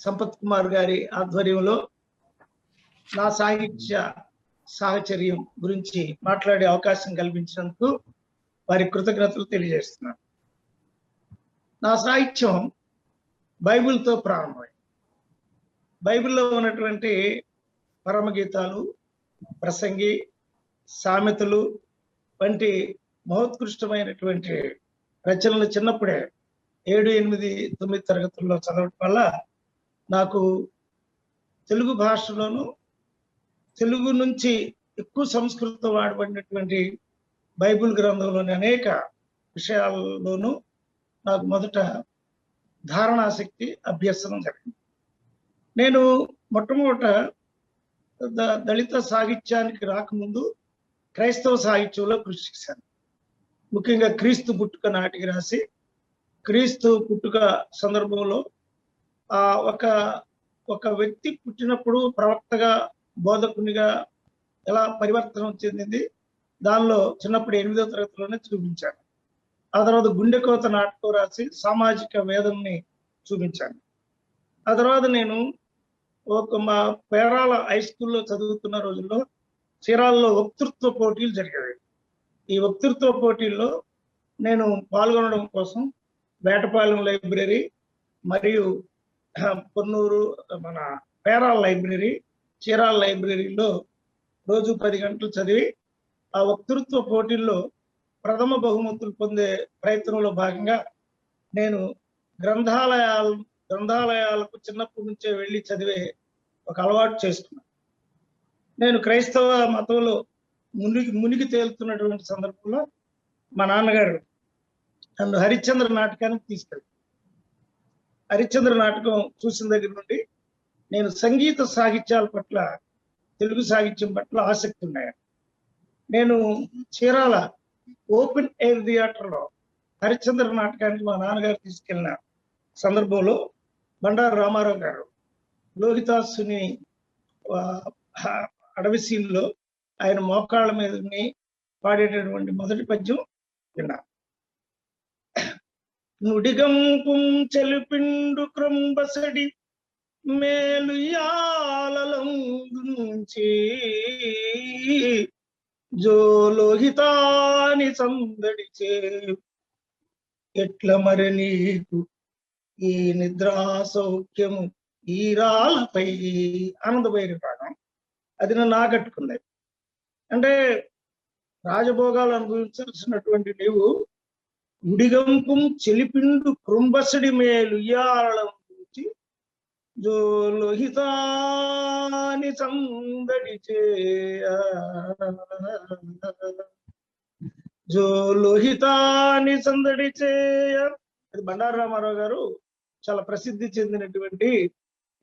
సంపత్ కుమార్ గారి ఆధ్వర్యంలో నా సాహిత్య సాహచర్యం గురించి మాట్లాడే అవకాశం కల్పించినందుకు వారి కృతజ్ఞతలు తెలియజేస్తున్నాను. నా సాహిత్యం బైబిల్తో ప్రారంభమైంది. బైబిల్లో ఉన్నటువంటి పరమగీతాలు, ప్రసంగి, సామెతలు వంటి మహోత్కృష్టమైనటువంటి రచనలు చిన్నప్పుడే 7, 8, 9 తరగతుల్లో చదవటం వల్ల నాకు తెలుగు భాషలోను, తెలుగు నుంచి ఎక్కువ సంస్కృతం వాడబడినటువంటి బైబిల్ గ్రంథంలోని అనేక విషయాల్లోనూ నాకు మొదట ధారణాశక్తి, అభ్యసనం జరిగింది. నేను మొట్టమొదట దళిత సాహిత్యానికి రాకముందు క్రైస్తవ సాహిత్యంలో కృషి చేశాను. ముఖ్యంగా క్రీస్తు పుట్టుక నాటికి రాసి, క్రీస్తు పుట్టుక సందర్భంలో ఒక వ్యక్తి పుట్టినప్పుడు ప్రవక్తగా, బోధకునిగా ఎలా పరివర్తనం చెందింది, దానిలో చిన్నప్పుడు 8వ తరగతిలోనే చూపించాను. ఆ తర్వాత గుండెకోత నాటకం రాసి సామాజిక వేదంని చూపించాను. ఆ తర్వాత నేను మా పేరాల హై స్కూల్లో చదువుతున్న రోజుల్లో చీరాల్లో వక్తృత్వ పోటీలు జరిగేవి. ఈ వక్తృత్వ పోటీల్లో నేను పాల్గొనడం కోసం వేటపాలెం లైబ్రరీ మరియు పొన్నూరు మన పేరాల లైబ్రరీ, చీరాల లైబ్రరీలో రోజు 10 గంటలు చదివి ఆ వక్తృత్వ పోటీల్లో ప్రథమ బహుమతులు పొందే ప్రయత్నంలో భాగంగా నేను గ్రంథాలయాలకు చిన్నప్పటి నుంచే వెళ్ళి చదివే ఒక అలవాటు చేసుకున్నాను. నేను క్రైస్తవ మతంలో మునిగి తేలుతున్నటువంటి సందర్భంలో మా నాన్నగారు నన్ను హరిశ్చంద్ర నాటకానికి తీసుకెళ్ళారు. హరిశ్చంద్ర నాటకం చూసిన దగ్గర నుండి నేను సంగీత సాహిత్యాల పట్ల, తెలుగు సాహిత్యం పట్ల ఆసక్తి ఉన్నాయి. నేను చీరాల ఓపెన్ ఎయిర్ థియేటర్లో హరిశ్చంద్ర నాటకానికి మా నాన్నగారు తీసుకెళ్ళిన సందర్భంలో బండారు రామారావు గారు లోహితాసుని అడవి సీన్లో ఆయన మోకాళ్ళ మీద పాడేటటువంటి మొదటి పద్యం విన్నా. నుడిగంపుం చెలిపిండు క్రంబసడి మేలు యాలలందుంచి జోలోహితాని సందడిచే ఎట్ల మరి నీకు ఈ నిద్రా సౌఖ్యము ఈ రాళ్ళపై ఆనందభైరవి పాఠం. అది నన్ను ఆకట్టుకుంది. అంటే రాజభోగాలు అనుభవించాల్సినటువంటి నీవు ఉడిగంపుం చెలిపిండు కృంబసడి మేలు ఇయాలం నుంచి జోలోహితాని సందడి చేయ జోలోహితాని సందడి చేయ. అది బండారు రామారావు గారు చాలా ప్రసిద్ధి చెందినటువంటి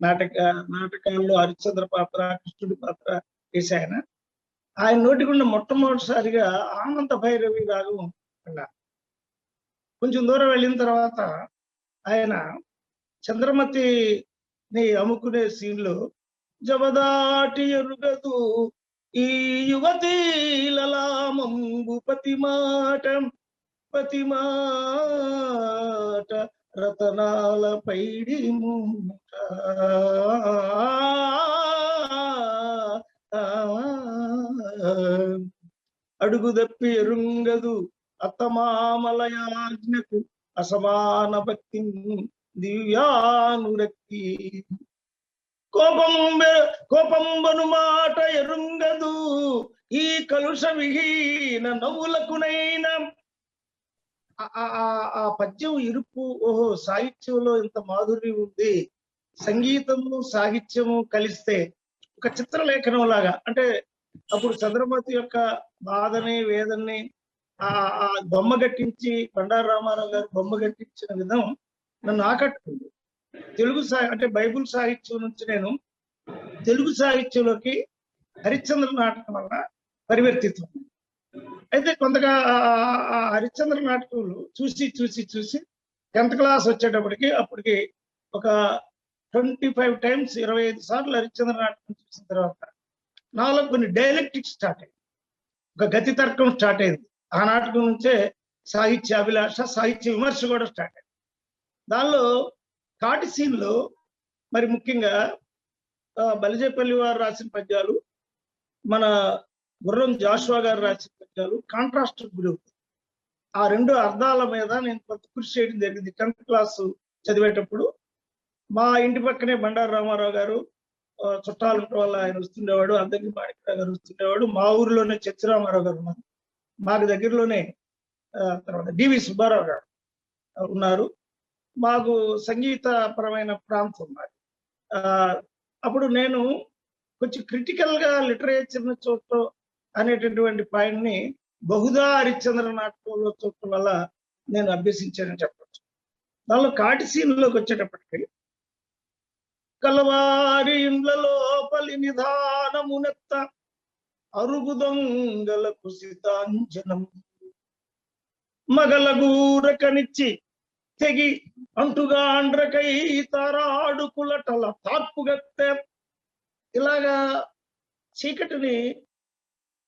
నాటకాల్లో హరిశ్చంద్ర పాత్ర, కృష్ణుడి పాత్ర వేసి ఆయన నోటికుండా మొట్టమొదటిసారిగా ఆనంద భైరవి రాగం విన్నారు. కొంచెం దూరం వెళ్ళిన తర్వాత ఆయన చంద్రమతిని అమ్ముకునే సీన్లో జబదాటి ఎరుగదు ఈ యువతీలలామంబు పతి మాట రతనాల పైడి మూట అడుగు దప్పి ఎరుంగదు అత్తమామలయాజ్ఞకు అసమాన భక్తి దివ్యానురక్తి కోపంబను మాట ఎరుంగదు ఈ కలుష విహీన నవ్వులకునైనా. ఆ పద్యం ఇరుపు, ఓహో సాహిత్యంలో ఇంత మాధుర్యం ఉంది, సంగీతము సాహిత్యము కలిస్తే ఒక చిత్రలేఖనం లాగా. అంటే అప్పుడు చంద్రమతి యొక్క బాధని, వేదన్ని ఆ బొమ్మ గట్టించి బండారు రామారావు గారు బొమ్మ గట్టించిన విధం నన్ను ఆకట్టుకుంది. అంటే బైబుల్ సాహిత్యం నుంచి నేను తెలుగు సాహిత్యంలోకి హరిశ్చంద్ర నాటకం వల్ల పరివర్తితం. అయితే కొంతగా హరిశ్చంద్ర నాటకంలో చూసి 10th క్లాస్ వచ్చేటప్పటికి అప్పటికి ఒక 25 times 25 సార్లు హరిశ్చంద్ర నాటకం చూసిన తర్వాత నాలో కొన్ని డైలెక్టిక్స్ స్టార్ట్ అయింది, ఒక గతి తర్కం స్టార్ట్ అయింది. ఆ నాటకం నుంచే సాహిత్య అభిలాష, సాహిత్య విమర్శ కూడా స్టార్ట్ అయింది. దానిలో కాటి సీన్లో మరి ముఖ్యంగా బలిజేపల్లి వారు రాసిన పద్యాలు, మన గుర్రం జాషువా గారు రాసిన పద్యాలు కాంట్రాస్ట్ గురి. ఆ రెండు అర్థాల మీద నేను కొంత కృషి చేయడం జరిగింది. 10th క్లాస్ చదివేటప్పుడు మా ఇంటి పక్కనే బండారు రామారావు గారు చుట్టాలు ఉండటం వల్ల ఆయన వస్తుండేవాడు, అందరికి మాణిక్యరావు గారు వస్తుండేవాడు. మా ఊరిలోనే చచ్చిరామారావు గారు ఉన్నారు, మాకు దగ్గరలోనే తర్వాత డివి సుబ్బారావు గారు ఉన్నారు. మాకు సంగీతపరమైన ప్రాంతం మాది. అప్పుడు నేను కొంచెం క్రిటికల్ గా లిటరేచర్ని చూడటం అనేటటువంటి పాయింట్ ని బహుదా హరిశ్చంద్ర నాటకంలో చూడటం వల్ల నేను అభ్యసించానని చెప్పచ్చు. దానిలో కాటి సీన్లోకి వచ్చేటప్పటికి, కలవారి ఇండ్ల లోపలి నిధానమునెత్త అరుగు దొంగల కుసితాంజనం మగలగూర కనిచ్చి తెగి అంటుగాండ్రకై తారాడుకులటల తార్పుగత్తె. ఇలాగా చీకటిని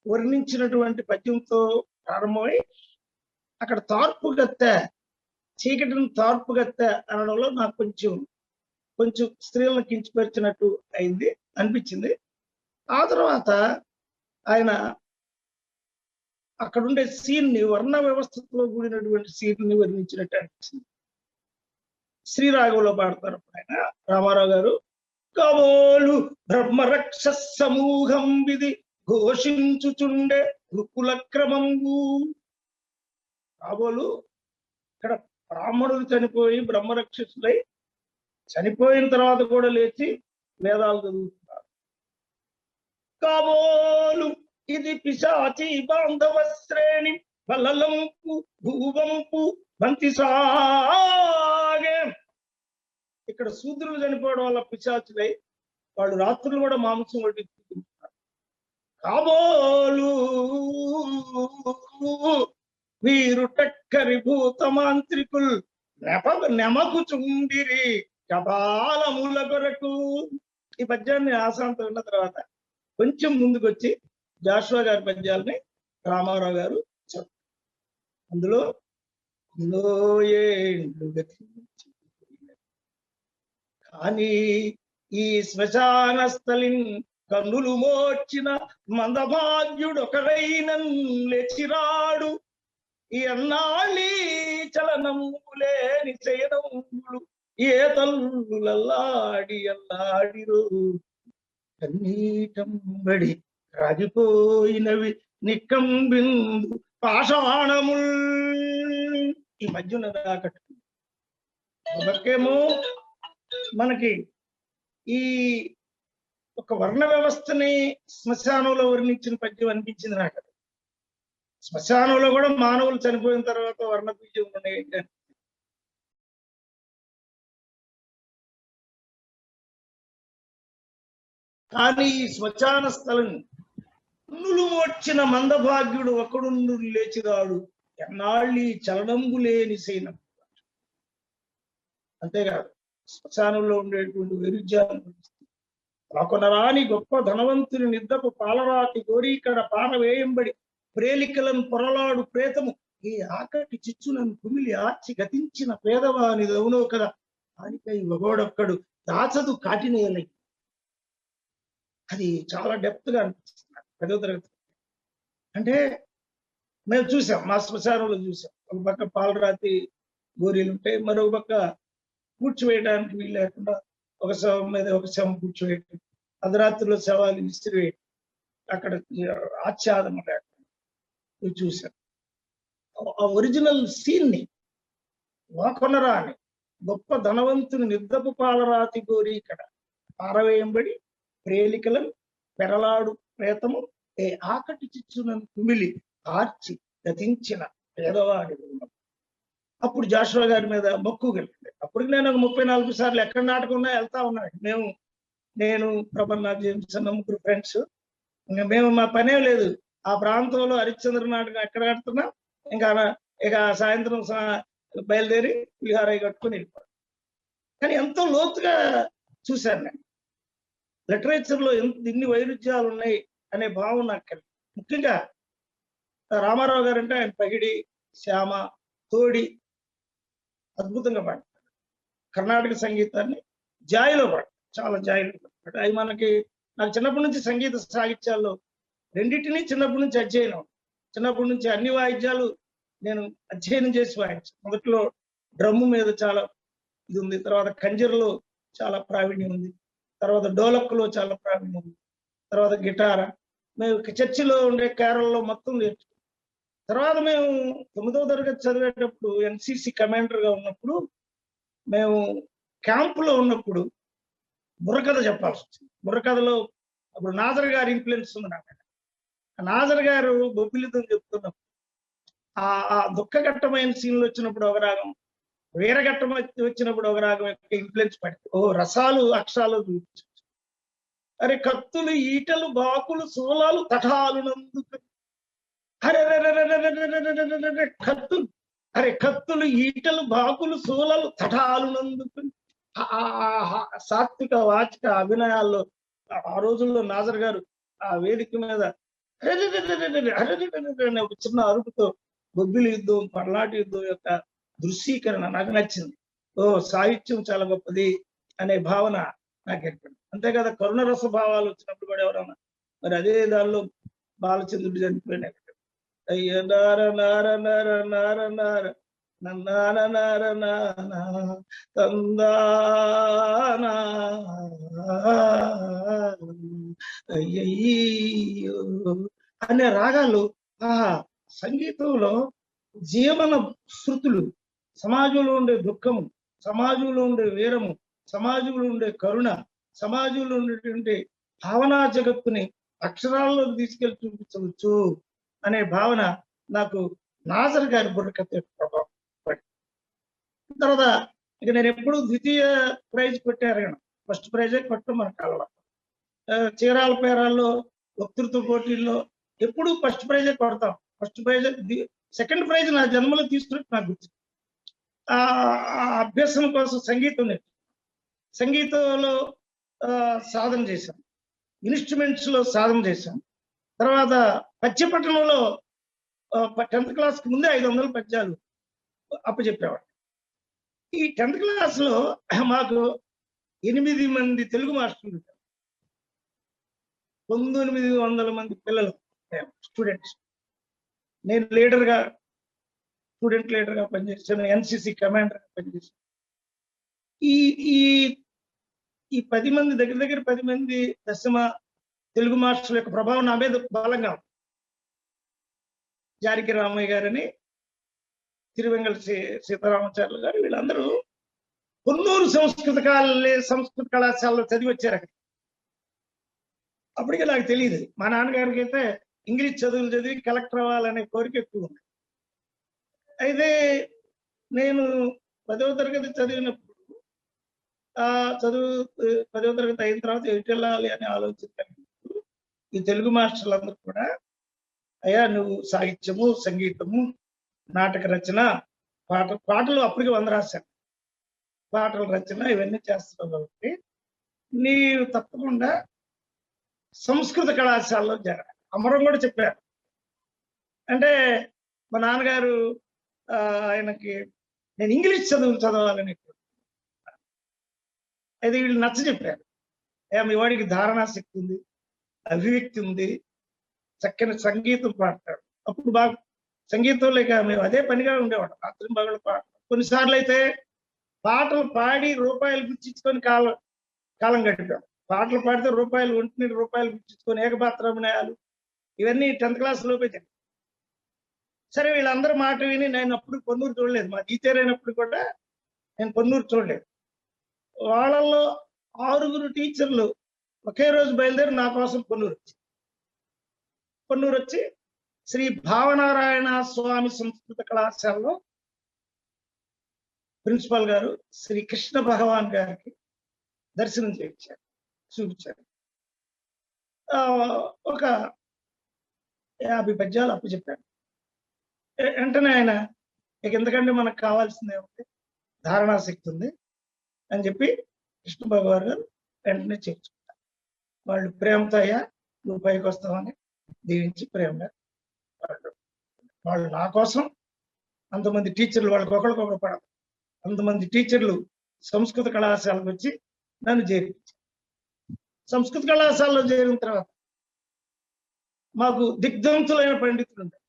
వర్ణించినటువంటి పద్యంతో ప్రారంభమై అక్కడ తార్పుగత్తె, చీకటిని తార్పుగత్తె అనడంలో నాకు కొంచెం స్త్రీలను కించపరిచినట్టు అయింది అనిపించింది. ఆ తర్వాత ఆయన అక్కడుండే సీన్ ని, వర్ణ వ్యవస్థతో కూడినటువంటి సీన్ ని వర్ణించినట్టు అనిపించింది. శ్రీరాఘవులో పాడతారు ఆయన రామారావు గారు, కవోలు బ్రహ్మరక్ష సమూహం విధి ఘోషించుచుండే రుకుల క్రమంబు. కాబోలు ఇక్కడ బ్రాహ్మణులు చనిపోయి బ్రహ్మరక్షసులై చనిపోయిన తర్వాత కూడా లేచి వేదాలు చదువుతున్నారు. కాబోలు ఇది పిశాచి బాంధవ శ్రేణి బలలంపు భూవంపు బంతి సాగే. ఇక్కడ శూద్రులు చనిపోవడం వల్ల పిశాచులై వాళ్ళు రాత్రులు కూడా మాంసం వడ్డించుకుంటున్నారు. కాబోలు వీరు టక్కరి భూత మాంత్రికుల్ నెమకుచుండిరి కపాలముల కొరకు. ఈ పద్యాన్ని ఆశాంతం విన్న తర్వాత కొంచెం ముందుకు వచ్చి జాషువా గారి పద్యాలని రామారావు గారు చెప్పారు. అందులో కానీ ఈ శ్మశాన స్థలిన్ కన్నులు మోర్చిన మందభాగ్యుడొకరైన లేచిరాడు. ఈ అన్నాళ్ళీ చలనములే నిశయనములు ఏ తల్లులల్లాడి అల్లాడిరో కన్నీటంబడి రాగిపోయినవి నిక్కంబిందు పాషాణముల్. ఈ మధ్య ఉన్నదాకట్టు ఒకకేమో మనకి ఈ ఒక వర్ణ వ్యవస్థని శ్మశానంలో వర్ణించిన పద్యం అనిపించింది నాకు. శ్మశానంలో కూడా మానవులు చనిపోయిన తర్వాత వర్ణ బీజం ఉన్నాయి. కానీ ఈ శ్మశాన స్థలం కన్నులు మోడ్చిన మందభాగ్యుడు ఒకడు లేచిరాడు ఎన్నాళ్ళీ చలనంబు లేని సైనం. అంతేకాదు శ్మశానంలో ఉండేటువంటి వైరుధ్యాలను రాకొనరాని గొప్ప ధనవంతుని నిద్దపు పాలరాతి గోరీకడ పారవేయంబడి ప్రేలికలను పొరలాడు ప్రేతము ఈ ఆకటి చిచ్చునను కుమిలి ఆర్చి గతించిన పేదవాని దవునో కదా దానికై ఒగోడొక్కడు దాచదు కాటినేలై. అది చాలా డెప్త్ గా అనిపిస్తుంది 10వ తరగతి. అంటే మేము చూసాం, మా శ్మశానంలో చూసాం. ఒక పక్క పాలరాతి గోరీలు ఉంటాయి, మరొక పక్క కూర్చోవేయడానికి వీలు లేకుండా ఒక శవం మీద ఒక శవం కూర్చోవేయటం, అర్ధరాత్రిలో శవాలు విసిరివేయటం, అక్కడ ఆచ్ఛాదన లేకుండా చూసాం. ఆ ఒరిజినల్ సీన్ ని వాకొనరా అని గొప్ప ధనవంతుని నిర్దపు పాలరాతి గోరి ఇక్కడ పారవేయంబడి ప్రేలికలను పెరలాడు ప్రేతము ఏ ఆకటి చిచ్చునను కుమిలి ఆర్చి గతించిన పేదవాడి. అప్పుడు జాషువా గారి మీద మొక్కు కలిగింది. అప్పుడు నేను ఒక 34 సార్లు ఎక్కడ నాటకం ఉన్నా వెళ్తా ఉన్నాను. నేను ప్రభన్నాథ్ జేమ్స్ అన్న ముగ్గురు ఫ్రెండ్స్, ఇంకా మేము మా పనే లేదు. ఆ ప్రాంతంలో హరిశ్చంద్ర నాటకం ఎక్కడ కడుతున్నా ఇక సాయంత్రం బయలుదేరి విహారై కట్టుకుని వెళ్ళిపోయాను. కానీ ఎంతో లోతుగా చూశాను నేను. లిటరేచర్లో ఇన్ని వైరుధ్యాలు ఉన్నాయి అనే భావం నాకు కలిగి. ముఖ్యంగా రామారావు గారు అంటే ఆయన పగిడి, శ్యామ, తోడి అద్భుతంగా పాడతారు. కర్ణాటక సంగీతాన్ని జాయిలో పాడతారు. చాలా జాయిన్ అవి మనకి. నాకు చిన్నప్పటి నుంచి సంగీత సాహిత్యాల్లో రెండింటినీ చిన్నప్పటి నుంచి అధ్యయనం. చిన్నప్పటి నుంచి అన్ని వాయిద్యాలు నేను అధ్యయనం చేసి వాయించాను. మొదట్లో డ్రమ్ము మీద చాలా ఇది ఉంది, తర్వాత కంజర్లో చాలా ప్రావీణ్యం ఉంది, తర్వాత డోలక్లో చాలా ప్రావీణ్యం ఉంది, తర్వాత గిటార్. మేము చర్చిలో ఉండే కేరళలో మొత్తం నేర్చుకున్నాం. తర్వాత మేము 9వ తరగతి చదివేటప్పుడు ఎన్సిసి కమాండర్గా ఉన్నప్పుడు మేము క్యాంపులో ఉన్నప్పుడు బుర్రకథ చెప్పాల్సి వచ్చింది. బుర్రకథలో అప్పుడు నాజర్ గారి ఇన్ఫ్లుయెన్స్ ఉంది నాకు. నాజర్ గారు బొబ్బిలితం చెప్తున్నప్పుడు ఆ దుఃఖఘట్టమైన సీన్లు వచ్చినప్పుడు ఒక రాగం, వీరఘట్టం వచ్చినప్పుడు ఒక రాగం యొక్క ఇన్ఫ్లుయెన్స్ పడింది. రసాలు అక్షరాలు చూపించు. అరే కత్తులు ఈటలు బాకులు సోలాలు తటాలు నందుకు, అరే కత్తులు, అరే కత్తులు ఈటలు బాకులు సోలాలు తటాలు నందుకు. సాత్విక వాచిక అభినయాల్లో ఆ రోజుల్లో నాజర్ గారు ఆ వేదిక మీద ఒక చిన్న అరుపుతో బొబ్బిలి యుద్ధం, పర్లాటి యుద్ధం యొక్క దృశ్యీకరణ నాకు నచ్చింది. సాహిత్యం చాలా గొప్పది అనే భావన నాకు ఏర్పడింది. అంతే కదా, కరుణరస భావాలు వచ్చినప్పుడు కూడా ఎవరన్నా మరి అదే దానిలో బాలచంద్రుడు చనిపోయినాడు. అయ్య నార నార నార నార నార నన్నాన నార తందానా అయ్యయ్యో అనే రాగాలు సంగీతంలో జీవన శృతులు, సమాజంలో ఉండే దుఃఖము, సమాజంలో ఉండే వీరము, సమాజంలో ఉండే కరుణ, సమాజంలో ఉండేటువంటి భావనా జగత్తుని అక్షరాల్లో తీసుకెళ్లి చూపించవచ్చు అనే భావన నాకు నాజర్ గారి బుర్రకథ ప్రభావం పడింది. తర్వాత ఇక నేను ఎప్పుడు ద్వితీయ ప్రైజ్ కొట్టారు, ఫస్ట్ ప్రైజే కొట్టడం మన కళ్ళ. చీరాల పేరాల్లో వక్తృత్వ పోటీల్లో ఎప్పుడు ఫస్ట్ ప్రైజే కొడతాం. ఫస్ట్ ప్రైజ్, సెకండ్ ప్రైజ్ నా జన్మలో తీసుకున్నట్టు నాకు గుర్తు. ఆ అభ్యసనం కోసం సంగీతంలో సాధన చేశాం, ఇన్స్ట్రుమెంట్స్ లో సాధన చేశాం. తర్వాత పద్యపట్టణంలో 10th క్లాస్కి ముందే 500 పద్యాలు అప్పచెప్పేవాడు. ఈ 10th క్లాస్లో మాకు 8 మంది తెలుగు మాస్టర్లు, 1900 మంది పిల్లలు స్టూడెంట్స్. నేను స్టూడెంట్ లీడర్గా పనిచేసాను, ఎన్సిసి కమాండర్గా పనిచేశాను. ఈ 10 మంది దగ్గర 10 మంది దశమ తెలుగు మాస్టర్ల యొక్క ప్రభావం నా మీద బలంగా ఉంది. జారికి రామయ్య గారని, తిరువెంగళ సీతారామాచార్యులు గారు, వీళ్ళందరూ కొన్నూరు సంస్కృత కళాశాలలో చదివి వచ్చారు అక్కడ. అప్పటికే నాకు తెలియదు. మా నాన్నగారికి అయితే ఇంగ్లీష్ చదువులు చదివి కలెక్టర్ అవ్వాలనే కోరిక ఎక్కువ ఉంది. అయితే నేను 10వ తరగతి చదివినప్పుడు 10వ తరగతి అయిన తర్వాత ఎటు వెళ్ళాలి అని ఆలోచించినప్పుడు ఈ తెలుగు మాస్టర్లందరూ కూడా, అయ్యా నువ్వు సాహిత్యము, సంగీతము, నాటక రచన, పాటలు అప్పటికి 100 రాశాను, పాటల రచన ఇవన్నీ చేస్తున్నావు కాబట్టి నీవు తప్పకుండా సంస్కృత కళాశాలలో చేరాలి. అమరం కూడా చెప్పారు. అంటే మా నాన్నగారు ఆయనకి నేను ఇంగ్లీష్ చదవాలని, అయితే వీళ్ళు నచ్చ చెప్పారు. మీ వాడికి ధారణాశక్తి ఉంది, అభివ్యక్తి ఉంది, చక్కని సంగీతం పాడతాడు. అప్పుడు బాగా సంగీతంలో ఇక మేము అదే పనిగా ఉండేవాడు. రాత్రి పగలు కొన్నిసార్లు అయితే పాటలు పాడి రూపాయలు గుర్చించుకొని కాలం గడిపాం. పాటలు పాడితే ఒంటి రూపాయలు గుర్చించుకొని ఏకపాత్రాభినయాలు ఇవన్నీ 10th క్లాస్ లోపే జరిగాయి. సరే, వీళ్ళందరూ మాట విని నేను అప్పుడు పొన్నూరు చూడలేదు. మా టీచర్ అయినప్పుడు కూడా నేను పొన్నూరు చూడలేదు. వాళ్ళల్లో 6 టీచర్లు ఒకే రోజు బయలుదేరి నా కోసం పొన్నూరు వచ్చి శ్రీ భావనారాయణ స్వామి సంస్కృత కళాశాలలో ప్రిన్సిపాల్ గారు శ్రీ కృష్ణ భగవాన్ గారికి దర్శనం చూపించారు. ఒక 50 పద్యాలు అప్పచెప్పాడు. వెంటనే ఆయన, ఇక ఎందుకంటే మనకు కావాల్సిందే ఉంది, ధారణాశక్తి ఉంది అని చెప్పి కృష్ణ భగవాన్ గారు వెంటనే చేర్చుకుంటారు. వాళ్ళు ప్రేమతో, అయ్యా నువ్వు పైకి వస్తామని దీవించి ప్రేమగా వాళ్ళు నా కోసం అంతమంది టీచర్లు, వాళ్ళకి ఒకరికొకరు పడదు, అంతమంది టీచర్లు సంస్కృత కళాశాలకు వచ్చి నన్ను చేర్పించారు. సంస్కృత కళాశాలలో చేరిన తర్వాత మాకు దిగ్ధంతులైన పండితులు ఉంటారు.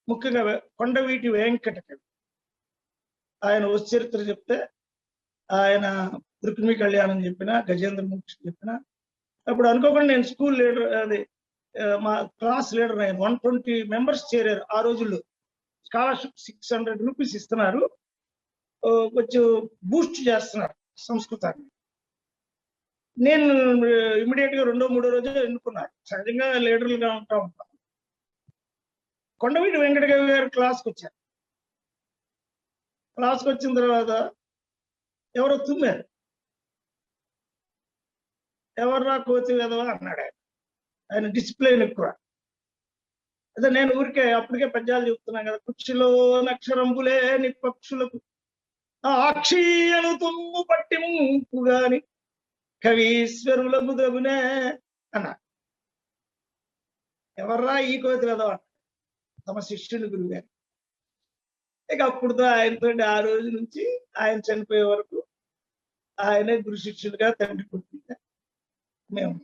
ముఖ్యంగా కొండవీటి వెంకట కవి. ఆయన చరిత్ర చెప్తే, ఆయన రుక్మిణి కళ్యాణం చెప్పిన, గజేంద్ర మోక్ష చెప్పిన, అప్పుడు అనుకోకుండా నేను స్కూల్ లీడర్, అది మా క్లాస్ లీడర్ ఆయన. 120 మెంబర్స్ చేరారు ఆ రోజుల్లో. స్కాలర్షిప్ 600 రూపీస్ ఇస్తున్నారు, కొంచెం బూస్ట్ చేస్తున్నారు సంస్కృతాన్ని. నేను ఇమీడియట్ గా 2వ 3వ రోజు ఎన్నుకున్నారు. సహజంగా లీడర్లుగా ఉంటాం. కొండవీటి వెంకట కవి గారు క్లాస్కి వచ్చారు. క్లాస్కి వచ్చిన తర్వాత ఎవరో తుమ్మారు. ఎవర్రా కోతి వెధవా అన్నాడు ఆయన. ఆయన డిసిప్లిన్ ఎక్కువ. అదే నేను ఊరికే అప్పటికే పద్యాలు చెప్తున్నాను కదా. కుక్షిలో నక్షరంబులే పక్షులకు ఆక్షీయను తుమ్ము పట్టింపు గాని కవీశ్వరులకు దగునే అన్నా. ఎవర్రా ఈ కోతి వెధవా? తమ శిష్యుని గురుగారు. ఇక అప్పుడుతో ఆయనతో ఆ రోజు నుంచి ఆయన చనిపోయే వరకు ఆయనే గురు శిష్యుడిగా, తండ్రి కొడుకుగా మేము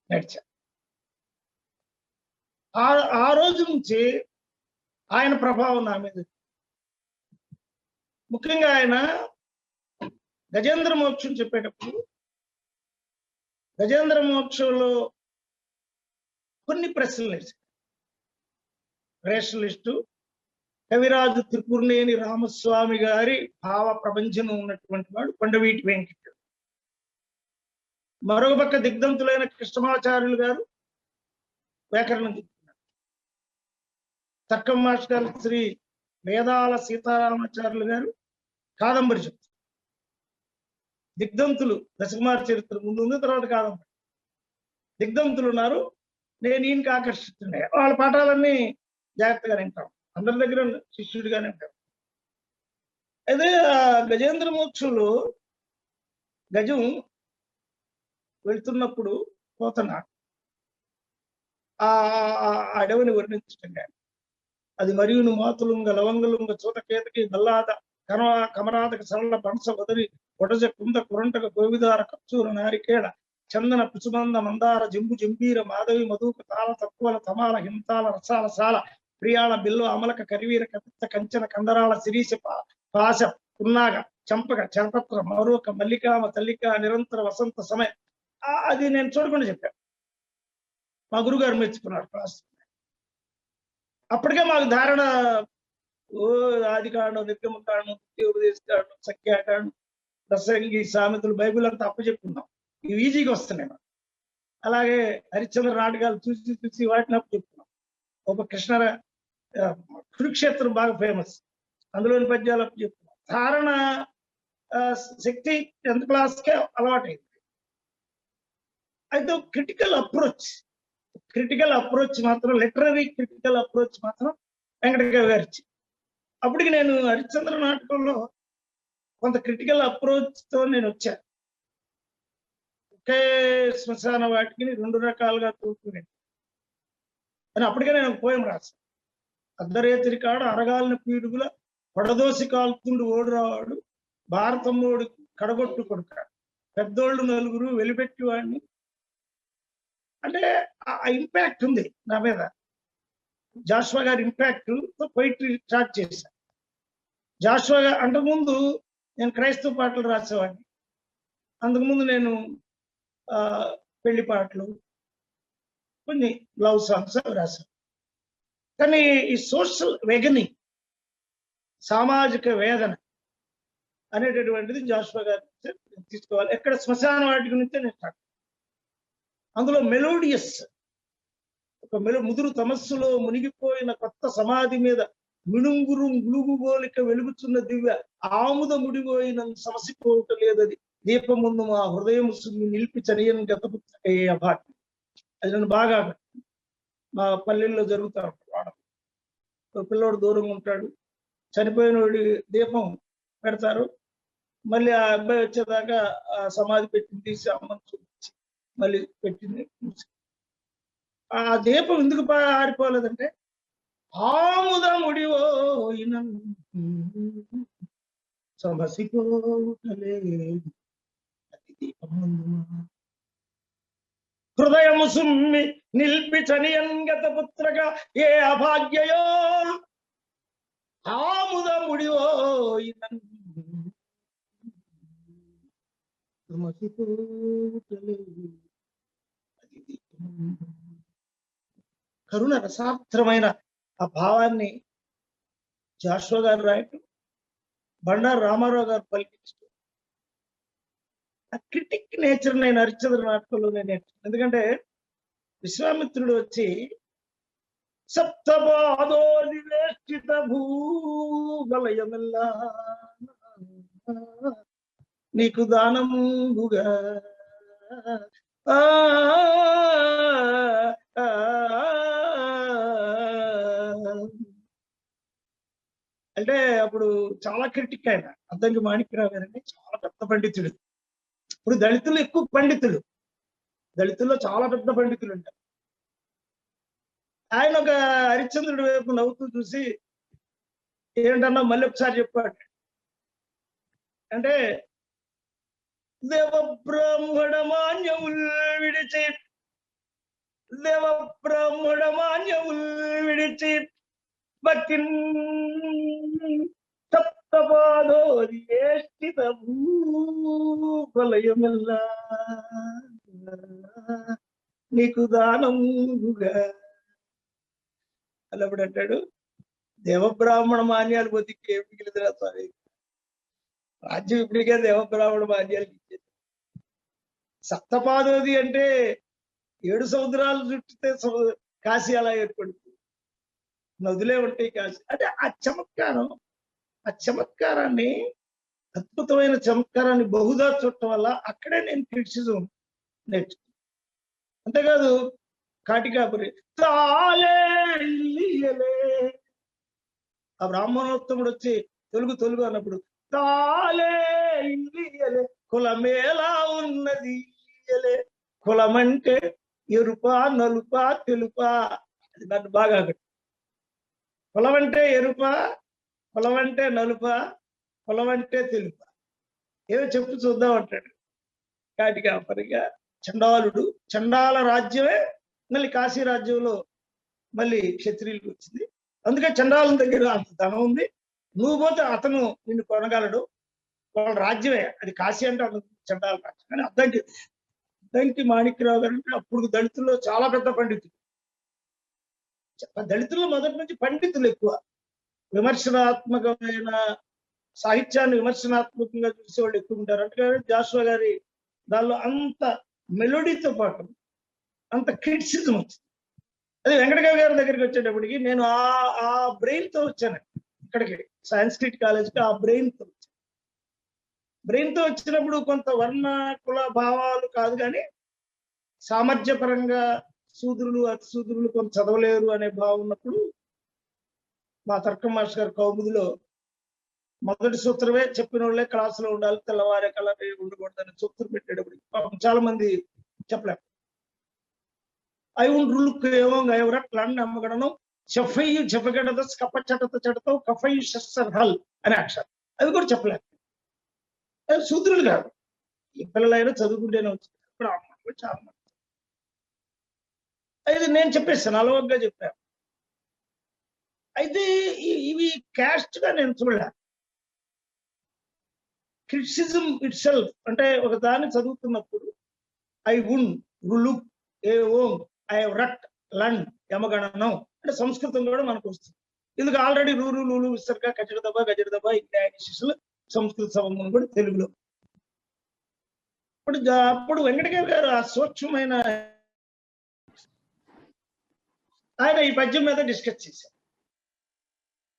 నడిచాం. ఆ రోజు నుంచి ఆయన ప్రభావం నా మీద. ముఖ్యంగా ఆయన గజేంద్ర మోక్షం చెప్పేటప్పుడు, గజేంద్ర మోక్షంలో కొన్ని ప్రశ్నలు వేశారు. రేషనలిస్టు కవిరాజు త్రిపురనేని రామస్వామి గారి భావ ప్రపంచం ఉన్నటువంటి వాడు కొండవీటి వెంకట. మరొక పక్క దిగ్ధంతులైన కృష్ణమాచార్యులు గారు వ్యాకరణం చెప్తున్నారు. తర్కం మాస్టర్ శ్రీ వేదాల సీతారామాచార్యులు గారు కాదంబరి చెప్తారు. దిగ్ధంతులు దశకుమార చరిత్ర ముందు ఉంది, తర్వాత కాదంబరి. దిగ్ధంతులు ఉన్నారు. నేను ఈయనకి ఆకర్షిస్తున్నాయి. వాళ్ళ పాఠాలన్నీ జాగ్రత్తగా వింటాం. అందరి దగ్గర శిష్యుడిగానే ఉంటారు. అయితే గజేంద్ర మోక్షంలో గజం వెళ్తున్నప్పుడు పోతన ఆ అడవిని వర్ణించటం కానీ, అది మరియును మాతులుంగ లవంగలుంగ చూతకేతకి బల్లాద కమరాదక సరళ పనస వదరి ఒడజ కుంద కురంటక గోవిదార కప్చూర నారికేళ చందన పుసుమంద మందార జంబు జంబీర మాధవి మధుక తాళ తక్కువల తమాల హింతాల రసాల సాల ప్రియాళ బిల్వ అమలక కరివీర కపిత్త కంచన కందరాల శిరీష పాశ పున్నాగ చంపక చరపత్ర మరొక మల్లికామ తల్లిక నిరంతర వసంత సమయం. అది నేను చూడకుండా చెప్పాను. మా గురుగారు మెచ్చుకున్నారు క్లాస్. అప్పటికే మాకు ధారణ, ఆది కాండం, నిర్గమ కాండం, ఉపదేశ కాండం, సఖ్యాకాండం, ప్రసంగి, సామెతలు, బైబిల్ అంతా అప్పచెప్పుకున్నాం. ఇవి ఈజీగా వస్తున్నాయి. అలాగే హరిశ్చంద్ర నాటకాలు చూసి చూసి వాటిని అప్పచెప్పుకున్నాం. ఒక కృష్ణ కురుక్షేత్రం బాగా ఫేమస్, అందులోని పద్యాలు అప్పచెప్పుకున్నాం. ధారణ శక్తి 10th క్లాస్కే అలవాటైంది. అయితే క్రిటికల్ అప్రోచ్ మాత్రం, లిటరరీ క్రిటికల్ అప్రోచ్ మాత్రం వెంకటకవి గారు. అప్పటికి నేను హరిశ్చంద్ర నాటకంలో కొంత క్రిటికల్ అప్రోచ్ తో నేను వచ్చాను. ఒకే శ్మశాన వాటికి 2 రకాలుగా తూర్పునే అని అప్పటికే నేను పోయం రాశాను. అద్దరేతిరి కాడ అరగాలిన పీడుగుల పడదోసి కాల్తుండు ఓడు రావాడు భారతమ్మోడు కడగొట్టు కొడుక పెద్దోళ్ళు 4 వెలిపెట్టి వాడిని. అంటే ఆ ఇంపాక్ట్ ఉంది నా మీద. జాషువా గారి ఇంపాక్ట్ తో పోయిటరీ స్టార్ట్ చేశాను. జాషువా గారు అంతకుముందు నేను క్రైస్తవ పాటలు రాసేవాడిని. అంతకుముందు నేను పెళ్లి పాటలు, కొన్ని లవ్ సాంగ్స్ రాశాను. కానీ ఈ సోషల్ వెగనింగ్, సామాజిక వేదన అనేటటువంటిది జాషువా గారి తీసుకోవాలి. ఎక్కడ శ్మశాన వాటి గురించే నేను స్టార్ట్. అందులో మెలోడియస్, ఒక ముదురు తమస్సులో మునిగిపోయిన కొత్త సమాధి మీద మిణుంగురు గులుగుగోలిక వెలుగుతున్న దివ్య ఆముద ముడిపోయిన సమసిపోవటం లేదది దీపం ముందు మా హృదయం నిలిపి చనియని గతపుత్రకే అభాగ్యం. అది నన్ను బాగా, మా పల్లెల్లో జరుగుతూ ఉంటాడు. పిల్లోడు దూరంగా ఉంటాడు, చనిపోయిన వాడి దీపం పెడతారు. మళ్ళీ ఆ అబ్బాయి వచ్చేదాకా ఆ సమాధి పెట్టింది తీసి అమ్మని చూపించి మళ్ళీ పెట్టింది. ఆ దీపం ఎందుకు ఆరిపోలేదంటే, ఆముద ముడిపోయిన సమసిపోవటలేదు అది దీపం ముందు హృదయము సుమ్మి నిల్పి చనియంగత పుత్రగా ఏ అభాగ్యయో ఆముదముడివో కరుణ రసార్థమైన ఆ భావాన్ని జాషువా గారు రాయటం, బండారు రామారావు గారు పలికించడం, ఆ క్రిటిక్ నేచర్ నేను హరిశ్చంద్ర నాటకంలో నేను ఎందుకంటే విశ్వామిత్రుడు వచ్చి సప్తపాదో నివేష్టిత భూవలయమెల్లా నీకు దానముగా అంటే అప్పుడు చాలా క్రిటిక్ ఆయన అద్దంకి మాణిక్యరావు గారండి, చాలా పెద్ద పండితుడు. ఇప్పుడు దళితులు ఎక్కువ పండితులు, దళితుల్లో చాలా పెద్ద పండితులు ఉంటారు. ఆయన ఒక హరిశ్చంద్రుడి వైపు నవ్వుతూ చూసి ఏంటన్నా మళ్ళీ ఒకసారి చెప్పాడు. అంటే దేవ బ్రాహ్మణ మాన్యముల్ విడిచి, దేవ బ్రాహ్మణ మాన్యముల్ విడిచి భక్తి సప్తపాదోరిష్టిత భూవలయమెల్లా నీకు దానముగా అల్లప్పుడు అంటాడు, దేవబ్రాహ్మణ మాన్యాలు బతికి ఏం మిగిలిదిరా స్వామి, రాజ్యం ఇప్పటికే దేవబ్రాహ్మణ మాన్యాలకు ఇచ్చేది. సప్తపాదోది అంటే 7 సముద్రాలు చుట్టితే కాశీ అలా ఏర్పడుతుంది, నదులే ఉంటాయి కాశీ. అంటే ఆ చమత్కారాన్ని, అద్భుతమైన చమత్కారాన్ని బహుదా చూడటం వల్ల అక్కడే నేను క్రిటిసిజం నేర్చుకున్నాను. అంతేకాదు కాటికాపురి తాలే ఆ బ్రాహ్మణోత్తముడు వచ్చి తొలుగు అన్నప్పుడు తాలే ఇల్లియలే కులమేలా ఉన్నది ఇయ్యలే. కులం అంటే ఎరుపా నలుపా తెలుపా, అది నన్ను బాగా కులం అంటే ఎరుపా, కులం అంటే నలుపా, కులం అంటే తెలుపా, ఏదో చెప్పు చూద్దాం అంటాడు కాటికాపరిగా. చండాలుడు, చండాల రాజ్యమే మళ్ళీ కాశీ రాజ్యంలో మళ్ళీ క్షత్రియులకు వచ్చింది. అందుకే చండాలం దగ్గర అంత ధనం ఉంది, నువ్వు పోతే అతను నిన్ను కొనగలడు, వాళ్ళ రాజ్యమే అది కాశీ అంటే అతను చండాల రాజ్యం. కానీ అద్దంకి మాణిక్యరావు గారు అంటే అప్పుడు దళితుల్లో చాలా పెద్ద పండితులు. దళితుల్లో మొదటి నుంచి పండితులు ఎక్కువ, విమర్శనాత్మకమైన సాహిత్యాన్ని విమర్శనాత్మకంగా చూసేవాళ్ళు ఎక్కువ ఉంటారు. అంటే జాషువా గారి దానిలో అంత మెలోడీతో పాటు అంత క్రిటిసిజం వచ్చింది. అదే వెంకటగారి గారి దగ్గరికి వచ్చేటప్పటికి నేను ఆ బ్రెయిన్ తో వచ్చాను ఇక్కడికి, సాంస్క్రిట్ కాలేజ్కి. ఆ బ్రెయిన్ తో వచ్చినప్పుడు కొంత వర్ణ కుల భావాలు కాదు, కానీ సామర్థ్యపరంగా శూద్రులు అతి శూద్రులు కొంత చదవలేరు అనే భావం ఉన్నప్పుడు మా తర్కం మాస్టర్ గారు కౌముదిలో మొదటి సూత్రమే చెప్పిన వాళ్ళే క్లాసులో ఉండాలి, తెల్లవారే కళ ఉండకూడదు అనే సూత్రం పెట్టేటప్పుడు చాలా మంది చెప్పలేరు. ఐవుండ్రులకు ఏమో గైవరట్ లండ్ అమ్మగడను చెఫయ్యు చెఫగడద కప్ప చటత చడతో కఫయ్యు షస్సర్ హల్ అనే అక్షరం, అది కూడా చెప్పలేరు. అది శూద్రులు కాదు, ఈ పిల్లలైనా చదువుకుంటేనే వచ్చింది. ఇప్పుడు అమ్మ చాలా మంది అయితే నేను చెప్పేస్తాను, అలవగ్గా చెప్పాను. అయితే ఇవి క్యాస్ట్ గా నేను చూడలే. క్రిటిసిజం ఇట్ సెల్ఫ్ అంటే ఒక దాన్ని చదువుతున్నప్పుడు ఐ ఉన్ రులుక్ ఏ ఓం ఐ రట్ లండ్ యమగణనం అంటే సంస్కృతం కూడా మనకు వస్తుంది. ఇందుకు ఆల్రెడీ రూరు లూలు విసర్గ కజడదబ గజడదబ శిష్యులు సంస్కృత సంబంధం కూడా తెలుగులో. అప్పుడు వెంకటగారి గారు ఆ సూక్ష్మమైన ఆయన ఈ పద్యం మీద డిస్కస్ చేశారు.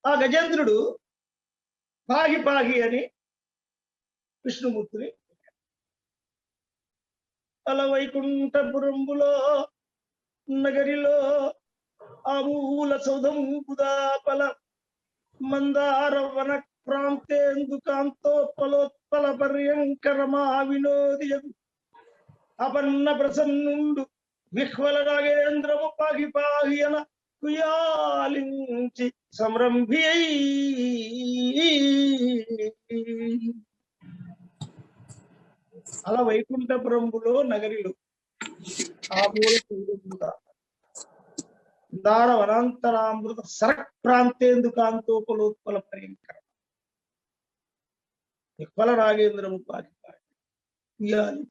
ఆ గజేంద్రుడు పాగి పాగి అని విష్ణుమూర్తిని అల వైకుంఠపురంబులో నగరిలో ఆ మూల సౌధంబుదాపల మందార వన ప్రాంతేందుకాంతోత్పలోత్పల పర్యంకరమా వినోదియగు అపన్న ప్రసన్నుండు విహ్వల నాగేంద్రము పాగి పాగి అన కుయాలించి సంరంభి అలా వైకుంఠపురంబులో నగరిలో ఆ మూల దార వనాంతరామృత సరక్ ప్రాంతేందుకాంతోపలోత్పల ప్రియంకర విఫల రాగేంద్రము పాకి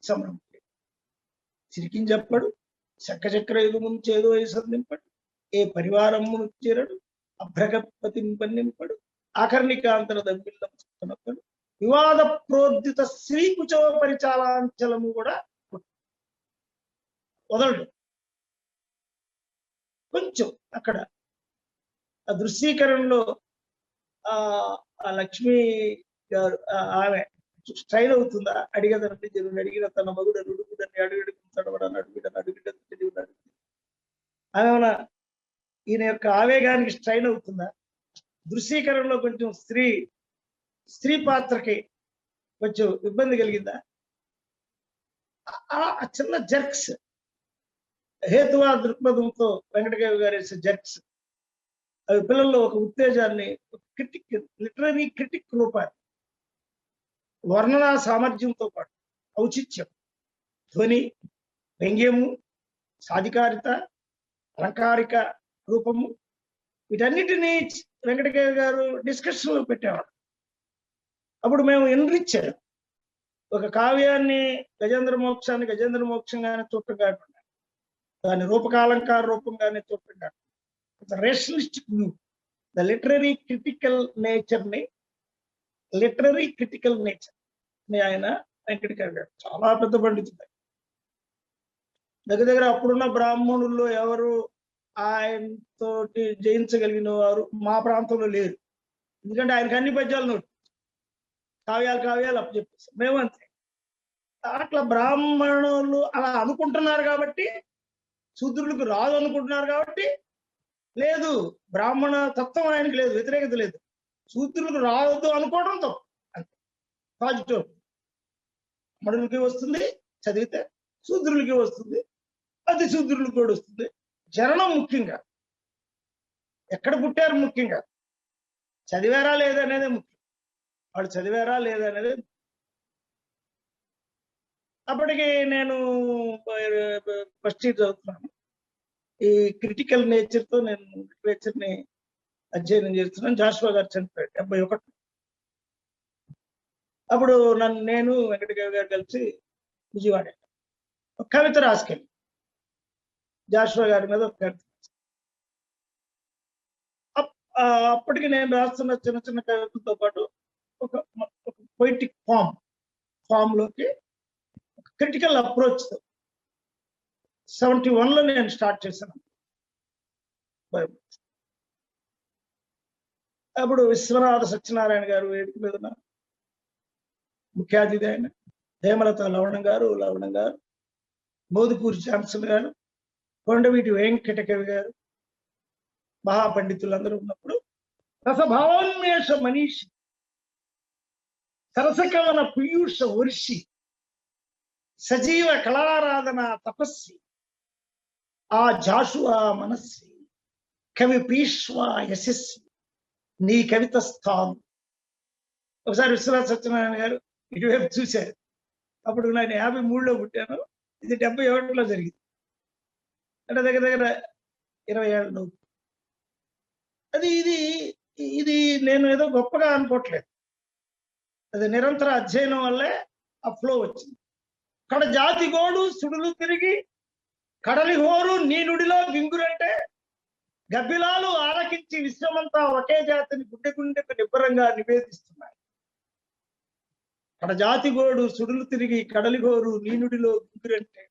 సమరం చిరికించెప్పడు చక్కచక్ర యుగమును చేదు వయసు నింపడు ఏ పరివారమును చేరడు అభ్రగపతింపనింపడు ఆకర్ణికాంతర దమ్మిల్లడు వివాద ప్రోద్ధిత శ్రీకుచవ పరిచాలాంచలము కూడా వదలడు. కొంచెం అక్కడ ఆ దృశ్యీకరణలో ఆ లక్ష్మి గారు ఆమె స్ట్రైన్ అవుతుందా అడిగదనండి జరువుని అడిగిన తన మగుడు అడుగుడని అడుగుడుతాడని అడుగుడని ఆమె ఈయన యొక్క ఆవేగానికి స్ట్రైన్ అవుతుందా? దృశ్యీకరణలో కొంచెం స్త్రీ పాత్రకి కొంచెం ఇబ్బంది కలిగిందా? ఆ చిన్న జర్క్స్ హేతువా దృక్పథంతో వెంకటగారి గారు వేసే జర్క్స్ అవి పిల్లల్లో ఒక ఉత్తేజాన్ని లిటరరీ క్రిటిక్ రూపాన్ని వర్ణనా సామర్థ్యంతో పాటు ఔచిత్యం, ధ్వని, వ్యంగ్యము, సాధికారిత, అలంకారిక రూపము వీటన్నిటినీ వెంకటగారి గారు డిస్కషన్ లో పెట్టేవాడు. అప్పుడు మేము ఎన్రిచ్చారు ఒక కావ్యాన్ని గజేంద్ర మోక్షంగానే చూడటం కాకుండా దాని రూపకాలంకార రూపంగానే చూడటం కాకుండా rationalistic view the literary critical nature ని ఆయన వెంకటగారి గారు చాలా పెద్ద పండితుడు. దగ్గర అప్పుడున్న బ్రాహ్మణుల్లో ఎవరు ఆయనతోటి జయించగలిగిన వారు మా ప్రాంతంలో లేరు. ఎందుకంటే ఆయనకు అన్ని పద్యాలు నోటి కావ్యాలు అప్పచెప్పేస్తాం మేము అంతే. అట్లా బ్రాహ్మణులు అలా అనుకుంటున్నారు కాబట్టి, శూద్రులకు రాదు అనుకుంటున్నారు కాబట్టి, లేదు బ్రాహ్మణ తత్వం ఆయనకి లేదు, వ్యతిరేకత లేదు. శూద్రులకు రాదు అనుకోవడం తప్పు, అంతే. పాజిటివ్ మడులకి వస్తుంది చదివితే, శూద్రులకి వస్తుంది, అతి శూద్రులకు కూడా వస్తుంది. జననం ముఖ్యంగా, ఎక్కడ పుట్టారు ముఖ్యంగా, చదివారా లేదనేదే ముఖ్యం. వాళ్ళు చదివారా లేదనేది. అప్పటికి నేను ఫస్ట్ ఇయర్ చదువుతున్నాను. ఈ క్రిటికల్ నేచర్తో నేను లిటరేచర్ని అధ్యయనం చేస్తున్నాను. జాషువా గారు చనిపోయాడు 71. అప్పుడు నేను వెంకటగారి గారు కలిసి విజయవాడ ఒక కవిత రాసుకెళ్ళి జాషువా గారి మీద ఒక కవిత. అప్పటికి నేను రాస్తున్న చిన్న చిన్న కవితలతో పాటు ఒక పొయిటిక్ ఫామ్ లోకి క్రిటికల్ అప్రోచ్ 71లో నేను స్టార్ట్ చేశాను. అప్పుడు విశ్వనాథ సత్యనారాయణ గారు వేదిక మీద ఉన్నారు, ముఖ్య అతిథి ఆయన. హేమలత లవణం గారు, మోదుపూరి జాన్సన్ గారు, కొండవీటి వెంకటకవి గారు, మహాపండితులందరూ ఉన్నప్పుడు రసభావోన్మేష మనీషి సరసకవన పీయూష వర్షి సజీవ కళారాధన తపస్వి ఆ జాషువా మనస్వి కవి పీష్వా యశస్వి నీ కవిత స్థానం. ఒకసారి విశ్వనాథ సత్యనారాయణ గారు ఇటువైపు చూశారు. అప్పుడు నేను 53లో పుట్టాను, ఇది 71లో జరిగింది. అంటే దగ్గర 20 ఏళ్ళు. అది ఇది నేను ఏదో గొప్పగా అనుకోవట్లేదు, అది నిరంతర అధ్యయనం వల్లే ఆ ఫ్లో వచ్చింది. కడ జాతి గోడు సుడులు తిరిగి కడలి హోరు నీ నుడిలో వింగురంటే గబ్బిలాలు ఆలకించి విశ్వమంతా ఒకే జాతిని గుండెకు నిబ్బరంగా నివేదిస్తున్నాయి. కడ జాతి గోడు సుడులు తిరిగి కడలి హోరు నీ నుడిలో వింగురంటే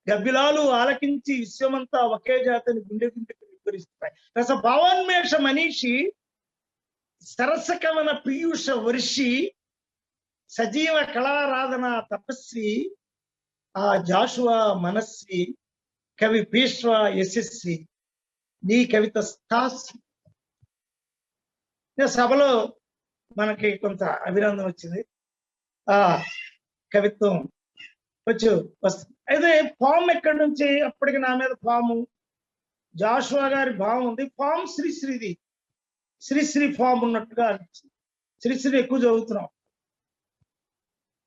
గబ్బిలాలు ఆలకించి విశ్వమంతా ఒకే జాతిని గుండెకు నిబ్బరిస్తున్నాయి. రస భావోన్మేష మనీషి సరసకవన పీయూష వర్షి సజీవ కళారాధన తపస్వి ఆ జాషువా మనస్వి కవి పీష్వా యశస్వి నీ కవిత స్థాస్వి. సభలో మనకి కొంత అభినందన వచ్చింది, ఆ కవిత్వం వస్తుంది. అయితే ఫామ్ ఎక్కడి నుంచి? అప్పటికి నా మీద ఫాము జాషువా గారి భావం ఉంది, ఫామ్ శ్రీశ్రీ ఫామ్ ఉన్నట్టుగా అనిపించింది. శ్రీశ్రీ ఎక్కువ చదువుతున్నాం.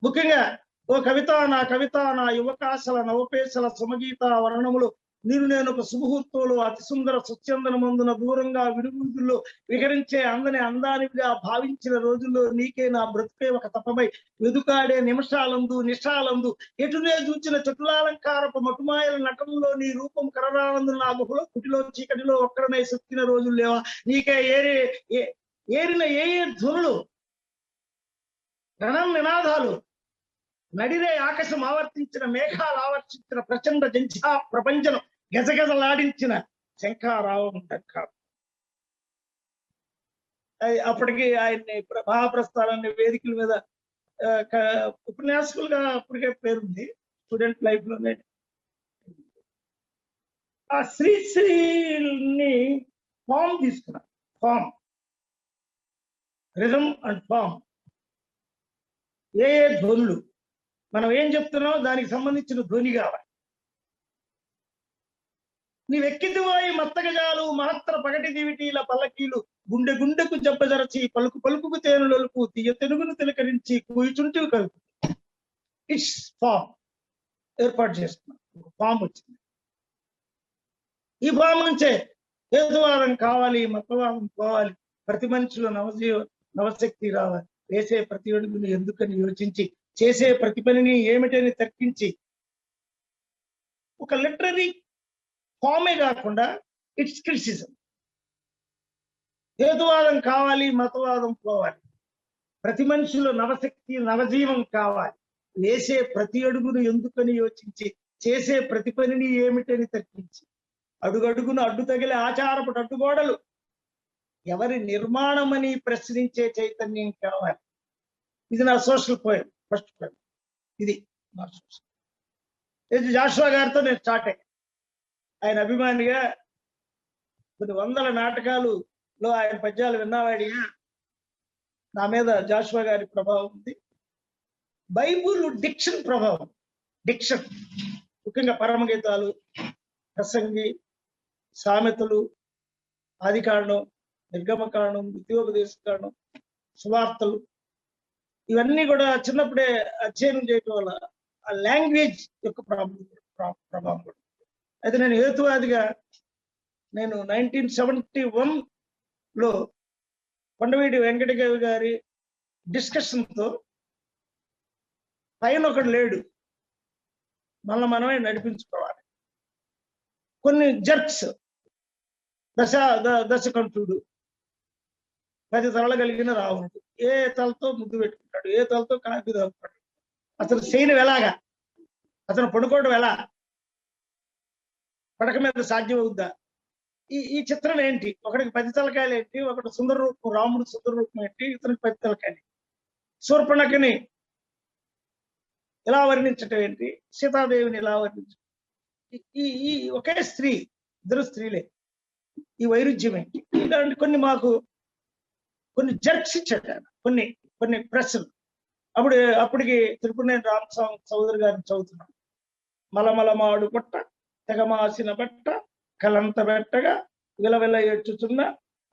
ముఖ్యంగా ఓ కవిత నా కవిత నా యువకాశల నవపేశల సుమగీత వర్ణములు నేను ఒక సుముహూర్తంలో అతి సుందర సుచందన మందున దూరంగా విడుగుల్లో విహరించే అందని అందానివిగా భావించిన రోజుల్లో నీకే నా బ్రతుకే ఒక తపమై వెదుకాడే నిమిషాలందు నిషాలందు ఎటునే చూచిన చటులాలంకారపు మటుమాయల నటంలో నీ రూపం కరరానందు నా గుహలో కుటిలో చీకటిలో ఒక్కడనై సొక్కిన రోజులు లేవా నీకే ఏరిన ఏ ధ్వనులు రణం నినాదాలు నడిరే ఆకాశం ఆవర్తించిన మేఘాలు ఆవర్తించిన ప్రచండ జంఝా ప్రపంచం గజగజలాడించిన శంఖారావం దక్కాడు. అప్పటికి ఆయన్ని మహాప్రస్థానాన్ని వేదికల మీద ఉపన్యాసకులుగా అప్పటికే పేరుంది స్టూడెంట్ లైఫ్ లోనే. ఆ శ్రీశ్రీని ఫామ్ తీసుకున్నా, ఫామ్ రిథమ్ అండ్ ఫామ్, ఏ ధ్వనులు మనం ఏం చెప్తున్నామో దానికి సంబంధించిన ధ్వని కావాలి. నీవెక్కిదివాయి మత్తగజాలు మహత్తర పగటి దివిటీల పల్లకీలు గుండె గుండెకు జబ్బజరచి పలుకు పలుకుకు తేనులకు తీయ తెనుగును తిలకరించి కూయిచుంటివి కలుపు. ఇట్స్ ఫామ్ ఏర్పాటు చేసుకున్నాం, ఒక ఫామ్ వచ్చింది. ఈ ఫామ్ నుంచే హేతువాదం కావాలి, మతవాదం పోవాలి, ప్రతి మనిషిలో నవశక్తి రావాలి, వేసే ప్రతి అడుగును ఎందుకని యోచించి చేసే ప్రతి పనిని ఏమిటని తర్కించి ఒక లిటరరీ ఫామే కాకుండా ఇట్స్ క్రిటిసిజం. హేతువాదం కావాలి, మతవాదం పోవాలి, ప్రతి మనిషిలో నవశక్తి నవజీవం కావాలి, వేసే ప్రతి అడుగును ఎందుకని యోచించి చేసే ప్రతి పనిని ఏమిటని తర్కించి అడుగడుగును అడ్డు తగిలే ఆచారపు అడ్డుగోడలు ఎవరి నిర్మాణమని ప్రశ్నించే చైతన్యం కావాలి. ఇది నా సోషల్ పోయం, ఫస్ట్ పోయం. ఇది నా సోషల్. ఇది జాషువా గారితో నేను స్టార్ట్ అయ్యాను. ఆయన అభిమానిగా కొన్ని వందల నాటకాలులో ఆయన పద్యాలు విన్నవాడిగా నా మీద జాషువా గారి ప్రభావం ఉంది. బైబుల్ డిక్షన్ ప్రభావం, డిక్షన్ ముఖ్యంగా పరమగీతాలు, ప్రసంగి, సామెతలు, ఆదికాండం, నిర్గమకాండం, ద్వితీయోపదేశకాండం, సువార్తలు, ఇవన్నీ కూడా చిన్నప్పుడే అధ్యయనం చేయటం వల్ల ఆ లాంగ్వేజ్ యొక్క ప్రభావం కూడా. అయితే నేను హేతువాదిగా నేను 1971లో కొండవీటి వెంకటగవి గారి డిస్కషన్తో పైన ఒకడు లేడు, మనమే నడిపించుకోవాలి. కొన్ని జర్క్స్, దశకంఠుడు, 10 తలలు కలిగిన రావణుడు, ఏ తలతో ముద్దు పెట్టుకుంటాడు, ఏ తలతో కాపీ తలుపుతాడు, అతను చేయను ఎలాగా, అతను పడుకోవడం ఎలా, పడక మీద సాధ్యమవుద్దా, ఈ చిత్రం ఏంటి, ఒకడికి 10 తలకాయలు ఏంటి, ఒకటి సుందర రూపం, రాముడు సుందర రూపం ఏంటి, ఇతనికి 10 తలకాయలు, శూర్పణఖని ఎలా వర్ణించటం ఏంటి, సీతాదేవిని ఎలా వర్ణించడం, ఈ ఒకే స్త్రీ, ఇద్దరు స్త్రీలే, ఈ వైరుధ్యం ఏంటి, ఇలాంటి కొన్ని జర్క్స్ ఇచ్చాడు ఆయన, కొన్ని ప్రశ్నలు. అప్పటికి తిరుపతినేని రామస్వామి చౌదరి గారిని చదువుతున్నాను. మలమలమాడు పొట్ట తెగమాసిన బట్ట కలంత బెట్టగా విలవిల ఎచ్చుచున్న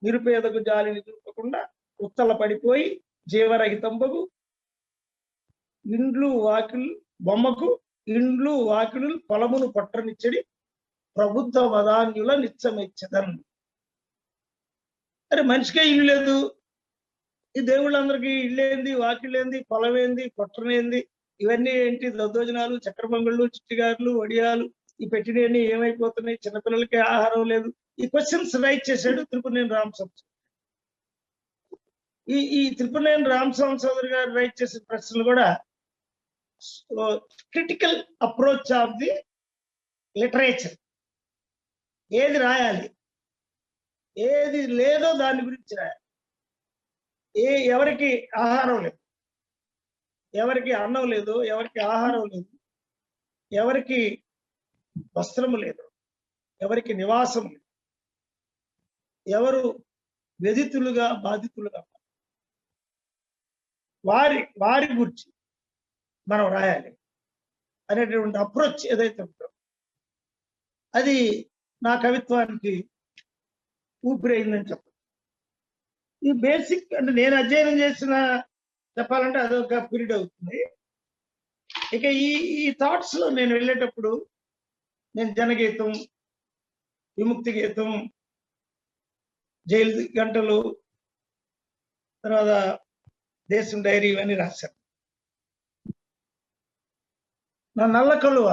నిరుపేదకు జాలిని చూపకుండా ఉత్తల పడిపోయి జీవరహితంబగు ఇండ్లు వాకిలు బొమ్మకు ఇండ్లు వాకిలు పొలమును పట్టనిచ్చడి ప్రబుద్ధ వదాన్యుల నిత్యమిచ్చదన్. అరే మనిషికే ఇల్లు లేదు, ఈ దేవుళ్ళందరికీ ఇల్లేంది, వాకిళ్ళేంది, పొలమేంది, పొట్టనేంది, ఇవన్నీ ఏంటి, దద్దోజనాలు, చక్రపొంగళ్ళు, చిట్టిగారులు, వడియాలు, ఈ పెట్టినవన్నీ ఏమైపోతున్నాయి, చిన్నపిల్లలకి ఆహారం లేదు, ఈ క్వశ్చన్స్ రైట్ చేశాడు తిరుపతినేని రామస్వామి. ఈ తిరుపతినేని రామస్వామి చౌదరి గారు రైట్ చేసిన ప్రశ్నలు కూడా critical approach of the literature. ఏది రాయాలి, ఏది లేదో దాని గురించి రాయాలి. ఎవరికి ఆహారం లేదు, ఎవరికి అన్నం లేదు, ఎవరికి ఆహారం లేదు, ఎవరికి వస్త్రము లేదు, ఎవరికి నివాసం లేదు, ఎవరు వ్యధితులుగా బాధితులుగా వారి గురించి మనం రాయాలి అనేటువంటి అప్రోచ్ ఏదైతే ఉందో అది నా కవిత్వానికి ఊపిరైందని చెప్పాలి. ఈ బేసిక్ అంటే నేను అధ్యయనం చేసిన చెప్పాలంటే అదొక పీరియడ్ అవుతుంది. ఇక ఈ థాట్స్ లో నేను వెళ్ళేటప్పుడు నేను జనగీతం, విముక్తి గీతం, జైలు గంటలు, తర్వాత దేశం డైరీ ఇవన్నీ రాశాను. నా నల్ల కలువ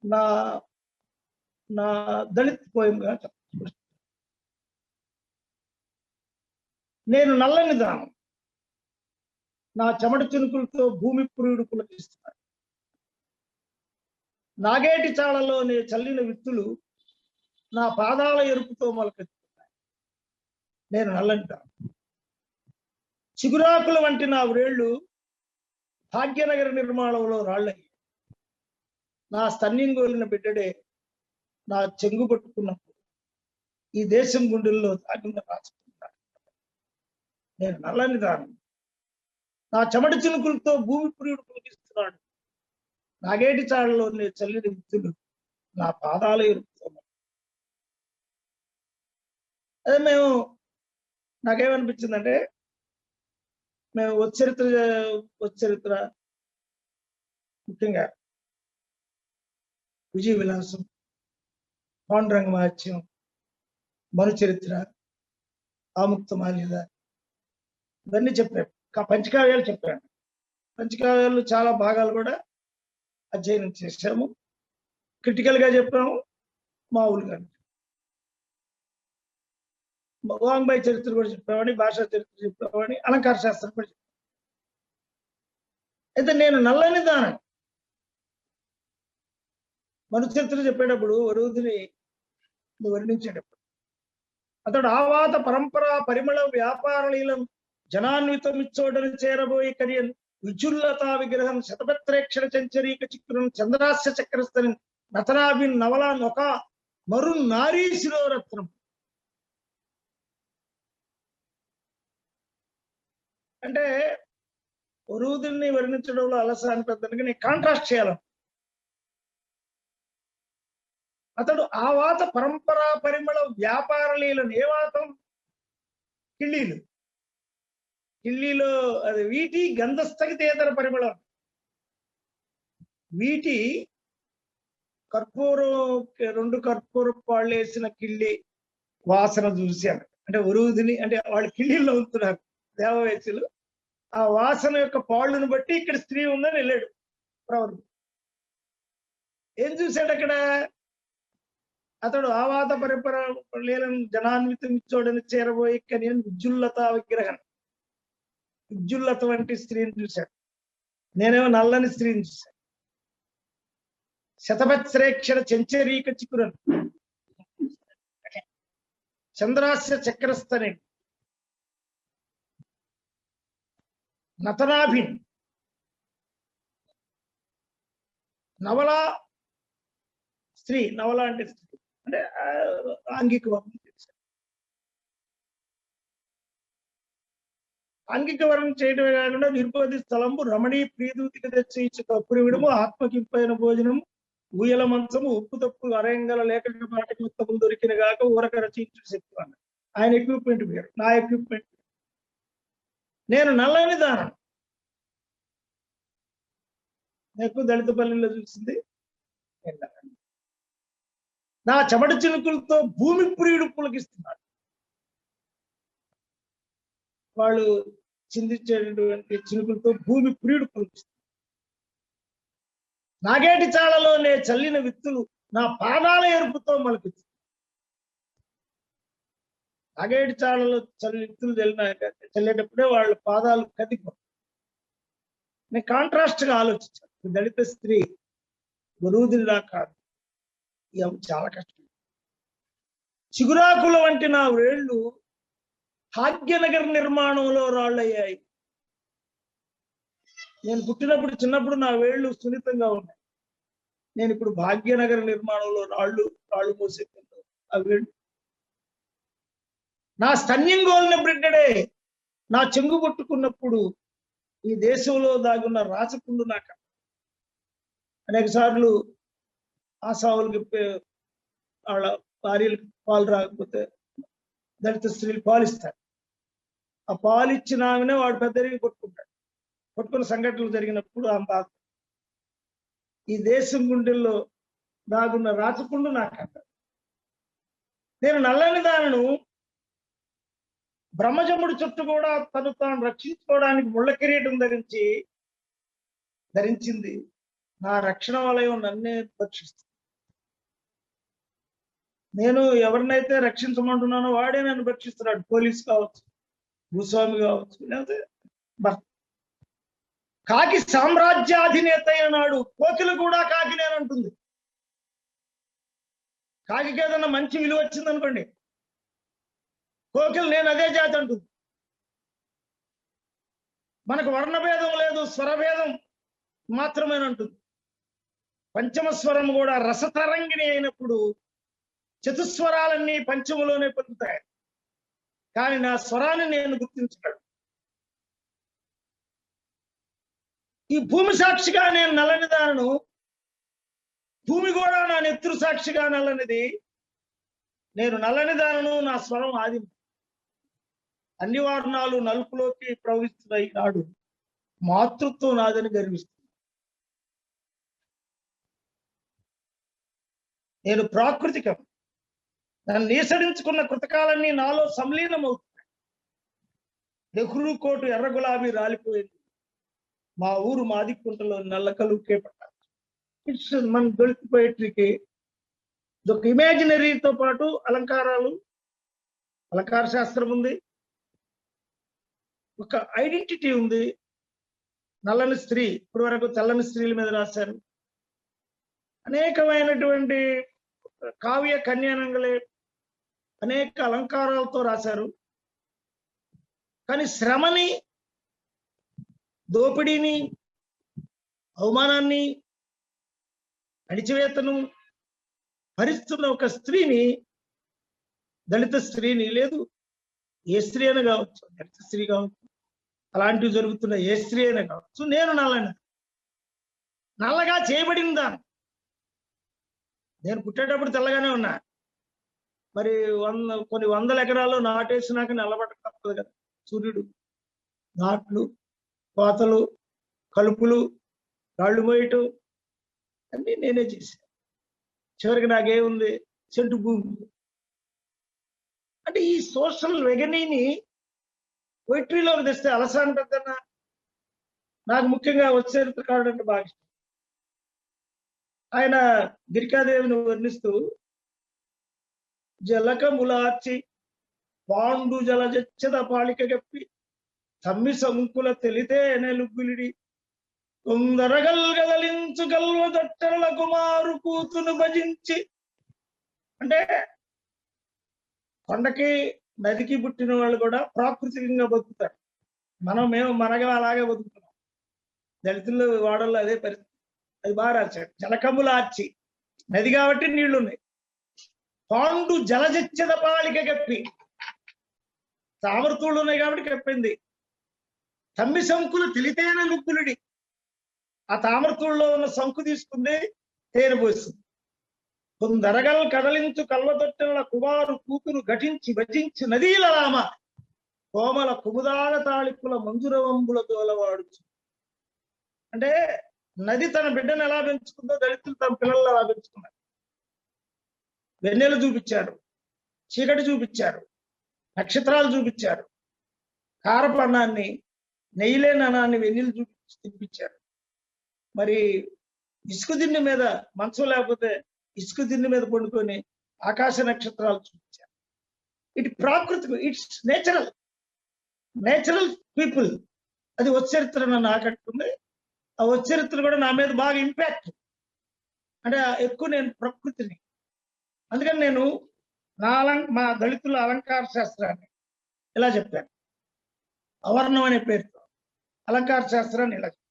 నా నా దళిత్ పోయంగా చెప్పచ్చు. నేను నల్లని దానం, నా చెమట చినుకులతో భూమి పురుడు పులకిస్తున్నాడు. నాగేటి చాళలో నే చల్లిన విత్తులు నా పాదాల ఎరుపుతో మొలకెత్తుతున్నాయి. నేను నల్లని దానం. చిగురాకుల వంటి నా వ్రేళ్లు భాగ్యనగర నిర్మాణంలో రాళ్ళయ్యి. నా స్తన్యంగోలిన బిడ్డడే నా చెంగు పట్టుకున్నప్పుడు ఈ దేశం గుండెల్లో దాగిన రాసుకున్నాడు. నేను నల్లని దానం, నా చెమటి చినుకులతో భూమి పురియుడు పులికిస్తున్నాడు. నాగేటి చాళ్ళలో నే చల్లిన విత్తులు నా పాదాల ఎరుపుతున్నాడు. అదే నాకేమనిపించిందంటే, మేము వచ్చరిత్ర ముఖ్యంగా విజయ విలాసం, పాండురంగ మహత్యం, మనుచరిత్ర, ఆముక్త మాల్యద ఇవన్నీ చెప్పాను. పంచకావ్యాలు చెప్పాను. పంచకావ్యాలు చాలా భాగాలు కూడా అధ్యయనం చేశాము. క్రిటికల్ గా చెప్పాము, మామూలుగా వాంగ్మయ చరిత్ర కూడా చెప్పామని, భాషా చరిత్ర చెప్పామని, అలంకార శాస్త్రం కూడా చెప్పాను. అయితే నేను నల్లని దానం మనుచరిత్ర చెప్పేటప్పుడు వరుదిని వర్ణించేటప్పుడు అతడు ఆవాత పరంపర పరిమళ వ్యాపారలీలం జనాన్వితం ఇచ్చోడని చేరబోయి కరియన్ విజుల్లతా విగ్రహం శతపత్రేక్షణ చంచరీక చిక్కును చంద్రాస్య చక్రస్థని నతనాభిన్ నవలా నొక మరు నారీ శిరోరత్నం. అంటే వరుదిని వర్ణించడంలో అలసాని పెద్దనికి నేను కాంట్రాస్ట్ చేయాలను. అతడు ఆ వాత పరంపరా పరిమళ వ్యాపారలీలను, ఏ వాతం? కిళ్ళీలో అది వీటి గంధస్థగితేతర పరిమళం. వీటి కర్పూరం, 2 కర్పూర పాళ్ళు వేసిన కిళ్ళి వాసన చూశాను. అంటే వరుదిని అంటే వాళ్ళు కిళ్ళీల్లో ఉంటున్నారు దేవవేచులు. ఆ వాసన యొక్క పాళ్ళను బట్టి ఇక్కడ స్త్రీ ఉందని వెళ్ళాడు ప్రవరుడు. ఏం చూశాడు అక్కడ? అతడు ఆవాత పరిపర లీలను జనాన్వితం ఇచ్చోడని చేరబోయి కనియన్ విద్యుల్లత విగ్రహం, విద్యుల్లత వంటి స్త్రీని చూశాడు. నేనేమో నల్లని స్త్రీని చూశాను. శతభత్రేక్షణ చంచరీక చికురన్ చంద్రాస్య చక్రస్థని నతనాభిన్ నవలా స్త్రీ. నవల అంటే స్త్రీ అంటే ఆంగిక వర్ణం చేశారు. ఆంగిక వర్ణం చేయడమే కాకుండా నిర్బోధి స్థలంబు రమణీ ప్రియదూతికి తెచ్చి ఇచ్చి కప్పురి విడము ఆత్మకింపైన భోజనం ఊయల మంచము ఉప్పు తప్పు అరయంగల లేఖక పాటకి ఉత్తమం దొరికిన గాక ఊరక రచించు శక్తి అన్న. ఆయన ఎక్విప్మెంట్ వేరు, నా ఎక్విప్మెంట్. నేను నల్లని దానం. ఎక్కువ దళిత పల్లెల్లో చూసింది నా చెమట చినుకులతో భూమి ప్రియుడు పులకిస్తున్నాడు. వాళ్ళు చిందించేటటువంటి చినుకులతో భూమి ప్రియుడు పులకిస్తున్నాడు. నాగేటి చాళలో నే చల్లిన విత్తులు నా పాదాల ఎరుపుతో మొలకెత్తుతున్నాయి. నాగేటి చాళలో విత్తులు చల్లేటప్పుడే వాళ్ళ పాదాలు కదిపోతాయి. నేను కాంట్రాస్ట్ గా ఆలోచించాను. దళిత స్త్రీ వరుదిలా కాదు, చాలా కష్టం. చిగురాకుల వంటి నా వేళ్ళు భాగ్యనగర్ నిర్మాణంలో రాళ్ళయ్యాయి. నేను పుట్టినప్పుడు చిన్నప్పుడు నా వేళ్ళు సున్నితంగా ఉన్నాయి. నేను ఇప్పుడు భాగ్యనగర నిర్మాణంలో రాళ్ళు మోసే ఆ వేళ్ళు. నా స్తన్యంగోలిన బిడ్డడే నా చెంగు పట్టుకున్నప్పుడు ఈ దేశంలో దాగున్న రాచకుండు నాక. అనేక సార్లు ఆసావులకి వాళ్ళ భార్యలకు పాలు రాకపోతే దళిత స్త్రీలు పాలిస్తారు. ఆ పాలు ఇచ్చిన ఆమెనే వాడు పెద్దరికి కొట్టుకుంటాడు. కొట్టుకున్న సంఘటనలు జరిగినప్పుడు ఆమె బాధ. ఈ దేశం గుండెల్లో దాగున్న రాచకుండు నాకంట. నేను నల్లని దానను, బ్రహ్మజముడి చుట్టూ కూడా తను తాను రక్షించుకోవడానికి ముళ్ళ కిరీటం ధరించింది. నా రక్షణ వలయం నన్నే రక్షిస్తుంది. నేను ఎవరినైతే రక్షించమంటున్నానో వాడే నన్ను రక్షిస్తున్నాడు. పోలీస్ కావచ్చు, భూస్వామి కావచ్చు, లేకపోతే భర్త. కాకి సామ్రాజ్యాధినేత అయినాడు. కోకిల కూడా కాకి నేనంటుంది. కాకికి ఏదన్నా మంచి విలువ వచ్చింది అనుకోండి, కోకిల నేను అదే జాతి అంటుంది. మనకు వర్ణభేదం లేదు, స్వరభేదం మాత్రమేనంటుంది. పంచమ స్వరం కూడా రసతరంగిణి అయినప్పుడు చతుస్వరాలన్నీ పంచములోనే పలుకుతాయి. కానీ నా స్వరాన్ని నేను గుర్తించగలను. ఈ భూమి సాక్షిగా నేను నల్లని దానను, భూమి కూడా నా నెత్తురు సాక్షిగా నల్లనిది. నేను నల్లని దానను, నా స్వరం ఆది. అన్ని వర్ణాలు నలుపులోకి ప్రవహిస్తున్న ఈనాడు మాతృత్వం నాదని గర్విస్తుంది. నేను ప్రాకృతికం. నన్ను నీసడించుకున్న కృతకాలన్నీ నాలో సంలీనమవుతున్నాయి. నెహ్రూ కోటు ఎర్ర గులాబీ రాలిపోయింది. మా ఊరు మాదిక్కుంటలో నల్లకలు కేపట్టారు. ఇట్స్ మన దళిత పోయిటరీకి ఇదొక ఇమాజినరీతో పాటు అలంకారాలు, అలంకార శాస్త్రం ఉంది, ఒక ఐడెంటిటీ ఉంది. నల్లని స్త్రీ, ఇప్పటి వరకు తెల్లని స్త్రీల మీద రాశారు. అనేకమైనటువంటి కావ్య కన్యానంగలే అనేక అలంకారాలతో రాశారు. కానీ శ్రమని, దోపిడీని, అవమానాన్ని, అణిచివేతను భరిస్తున్న ఒక స్త్రీని, దళిత స్త్రీని, లేదు ఏ స్త్రీ అయినా కావచ్చు, దళిత స్త్రీ కావచ్చు, అలాంటివి జరుగుతున్న ఏ స్త్రీ అయినా కావచ్చు, నేను నల్లగా చేయబడిందా. నేను పుట్టేటప్పుడు తెల్లగానే ఉన్నా. మరి కొన్ని వందల ఎకరాల్లో నాటేసినాక నల్లబట్ట తప్పదు కదా. సూర్యుడు, నాట్లు, కోతలు, కలుపులు, రాళ్ళు మోయటం అన్నీ నేనే చేశాను. చివరికి నాకేముంది, చెంటు భూమి. అంటే ఈ సోషల్ వెగనీని పోయిటరీలోకి తెస్తే అలసాని పెద్దన్న నాకు ముఖ్యంగా చరిత్రకారుడు అంటే బాగా ఇష్టం. ఆయన గిరికాదేవిని వర్ణిస్తూ జలకములార్చి పాండు జలజచ్చద పాళిక గప్పి తమ్మి సంకుల తెలితే నెలుగులిడి తొందరగల్గదలించు గల్వదొట్టెల కుమారు కూతును భజించి. అంటే కొండకి నదికి పుట్టిన వాళ్ళు కూడా ప్రాకృతికంగా బతుకుతారు. మేము మనగా అలాగే బతుకుతున్నాం. దళితులు వాడల్లో అదే పరిస్థితి. అది బాగా రాశాడు. జలకములార్చి, నది కాబట్టి నీళ్లు ఉన్నాయి. పాండు జలజచ్చద పాళిక కప్పి, తామరతూళ్ళు ఉన్నాయి కాబట్టి కప్పింది. తమ్మి సంకులు తెలితేన లుక్కులుడి, ఆ తామరతూళ్ళలో ఉన్న సంకు తీసుకుంది, తేనె పోస్తుంది. కొందరగల్ కదలించు కల్వదొట్టెల కుమారు కూతురు ఘటించి భజించి నదీల రామ కోమల కుముదాల తాళిపుల మంజురవంబుల తోలవాడుచు. అంటే నది తన బిడ్డను ఎలా పెంచుకుందో దళితులు తమ పిల్లలు ఎలా పెంచుకున్నారు. వెన్నెలు చూపించారు, చీకటి చూపించారు, నక్షత్రాలు చూపించారు, కారపు అన్నాన్ని, నెయ్యిలేని అన్నాన్ని వెన్నెలు చూపించి తినిపించారు. మరి ఇసుక దిండి మీద, మంచం లేకపోతే ఇసుక దిండి మీద పండుకొని ఆకాశ నక్షత్రాలు చూపించారు. ఇట్ ప్రాకృతిక, ఇట్స్ నేచురల్ పీపుల్. అది వచ్చరిత్ర నన్ను ఆకట్టుకుంది. ఆ వచ్చరిత్ర కూడా నా మీద బాగా ఇంపాక్ట్. అంటే ఎక్కువ నేను ప్రకృతిని, అందుకని నేను మా దళితుల అలంకార శాస్త్రాన్ని ఇలా చెప్పాను. అవర్ణం అనే పేరుతో అలంకార శాస్త్రాన్ని ఇలా చెప్పాను.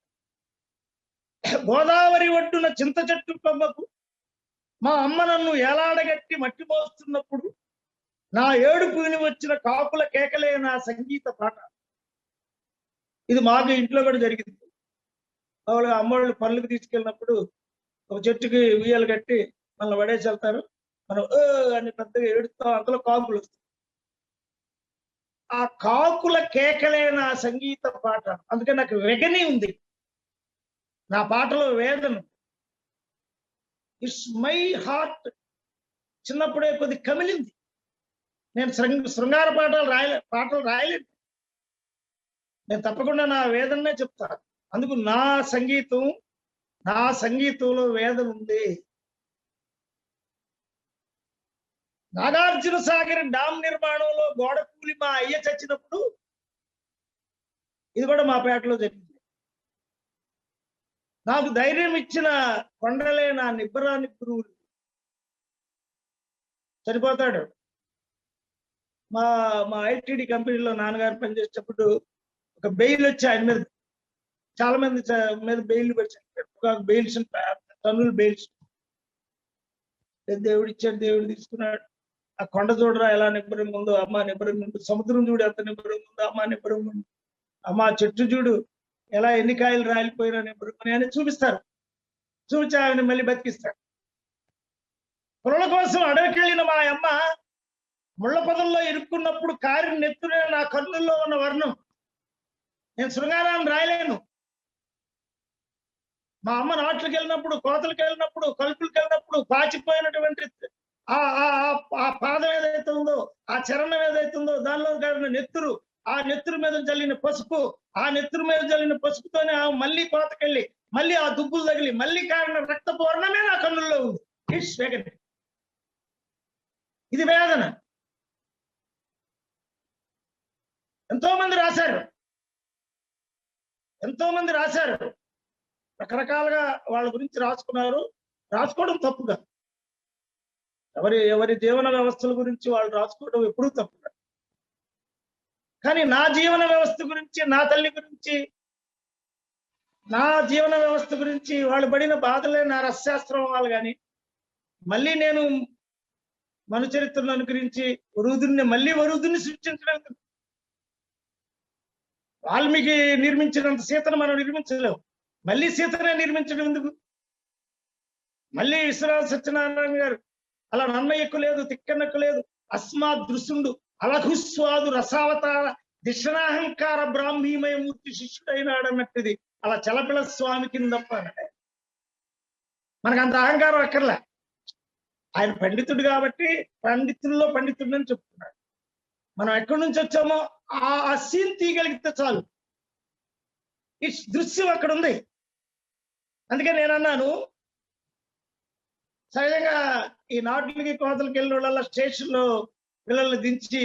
గోదావరి ఒడ్డున చింత చెట్టు కొమ్మకు మా అమ్మ నన్ను ఏలాడగట్టి మట్టి మోస్తున్నప్పుడు నా ఏడుపు విని వచ్చిన కాకుల కేకలే నా సంగీత పాట. ఇది మాకు ఇంట్లో కూడా జరిగింది. మామూలుగా అమ్మోళ్ళు పనులకు తీసుకెళ్ళినప్పుడు ఒక చెట్టుకి ఉయ్యాలు కట్టి మనల్ని పడేసి వెళ్తారు. మనం అని పెద్దగా ఏడుస్తాం, అంతలో కాకులు వస్తాయి. ఆ కాకుల కేకలే నా సంగీత పాట. అందుకని నాకు వెగని ఉంది, నా పాటలో వేదన. It's my heart. చిన్నప్పుడే కొద్ది కమిలింది. నేను శృంగార పాటలు రాయలేదు. నేను తప్పకుండా నా వేదననే చెప్తాను. అందుకు నా సంగీతంలో వేదన ఉంది. నాగార్జున సాగర్ డామ్ నిర్మాణంలో గోడ కూలి మా అయ్య చచ్చినప్పుడు ఇది కూడా మా పేటలో జరిగింది. నాకు ధైర్యం ఇచ్చిన కొండలే నా నిబ్బరాన్ని గురువులు. చనిపోతాడు. మా ఐటీడీ కంపెనీలో నాన్నగారు పనిచేసేటప్పుడు ఒక బెయిల్ వచ్చి ఆయన మీద చాలా మంది మీద బెయిల్ వచ్చారు. బెయిల్స్ టన్నులు బెయిల్స్. దేవుడు ఇచ్చాడు, దేవుడు తీసుకున్నాడు. ఆ కొండ చూడరా ఎలా నిబ్బరంగా ఉందో, అమ్మ నిబ్బరంగా ఉంది. సముద్రం చూడు ఎంత నిబ్బరంగా ఉందో, అమ్మ నిబ్బరంగా ఉంది. అమ్మ చెట్టు చూడు ఎలా ఎన్ని కాయలు రాలిపోయినా నిబ్బరంగా అని చూపిస్తారు. చూపించి ఆయన మళ్ళీ బతికిస్తారు. పుల్లల కోసం అడవికి వెళ్ళిన మా అమ్మ ముళ్ళ పొదల్లో ఇరుక్కున్నప్పుడు కారిని నెత్తునే నా కన్నుల్లో ఉన్న వర్ణం. నేను శృంగారాన్ని రాయలేను. మా అమ్మ నాట్లకు వెళ్ళినప్పుడు, కోతలకు వెళ్ళినప్పుడు, కలుపులకు వెళ్ళినప్పుడు పాచిపోయినటువంటి ఆ పాదం ఏదైతే ఉందో, ఆ చరణం ఏదైతే ఉందో, దానిలో కలిగిన నెత్తురు, ఆ నెత్తురు మీద జల్లిన పసుపు, ఆ నెత్తురు మీద జల్లిన పసుపుతోనే మళ్ళీ కోతకెళ్ళి మళ్ళీ ఆ దుబ్బులు తగిలి మళ్ళీ కారిన రక్తపు వర్ణమే నా కన్నుల్లో ఉంది. It's vegan. ఇది వేదన. ఎంతో మంది రాశారు. రకరకాలుగా వాళ్ళ గురించి రాసుకున్నారు. రాసుకోవడం తప్పుగా. ఎవరి జీవన వ్యవస్థల గురించి వాళ్ళు రాసుకోవడం ఎప్పుడూ తప్పుగా. కానీ నా జీవన వ్యవస్థ గురించి, నా తల్లి గురించి, నా జీవన వ్యవస్థ గురించి వాళ్ళు పడిన బాధలే నా రసశాస్త్రం వాళ్ళు. కానీ మళ్ళీ నేను మన చరిత్రను అనుకరించి మళ్ళీ వరుదుని సృష్టించడం. వాల్మీకి నిర్మించినంత సీతను మనం నిర్మించలేము. మళ్ళీ సీతనే నిర్మించడం ఎందుకు? మళ్ళీ విశ్వనాథ సత్యనారాయణ గారు అలా నన్నయ్యకు లేదు, తిక్కన్నకు లేదు, అస్మాత్ దృశుండు అలఘుస్వాదు రసావతార దిశనాహంకార బ్రాహ్మీమయ మూర్తి శిష్యుడైనాడు అన్నట్టుది అలా చలపిల స్వామి కింద తప్ప మనకు అంత అహంకారం అక్కర్లే. ఆయన పండితుడు కాబట్టి పండితుల్లో పండితుడు అని చెప్తున్నాడు. మనం ఎక్కడి నుంచి వచ్చామో ఆ సీన్ తీయగలిగితే చాలు. ఇట్స్ దృశ్యం అక్కడ ఉంది. అందుకే నేను అన్నాను, సహజంగా ఈ నాట్లకి కోతలకి వెళ్ళిన వాళ్ళ స్టేషన్లో పిల్లల్ని దించి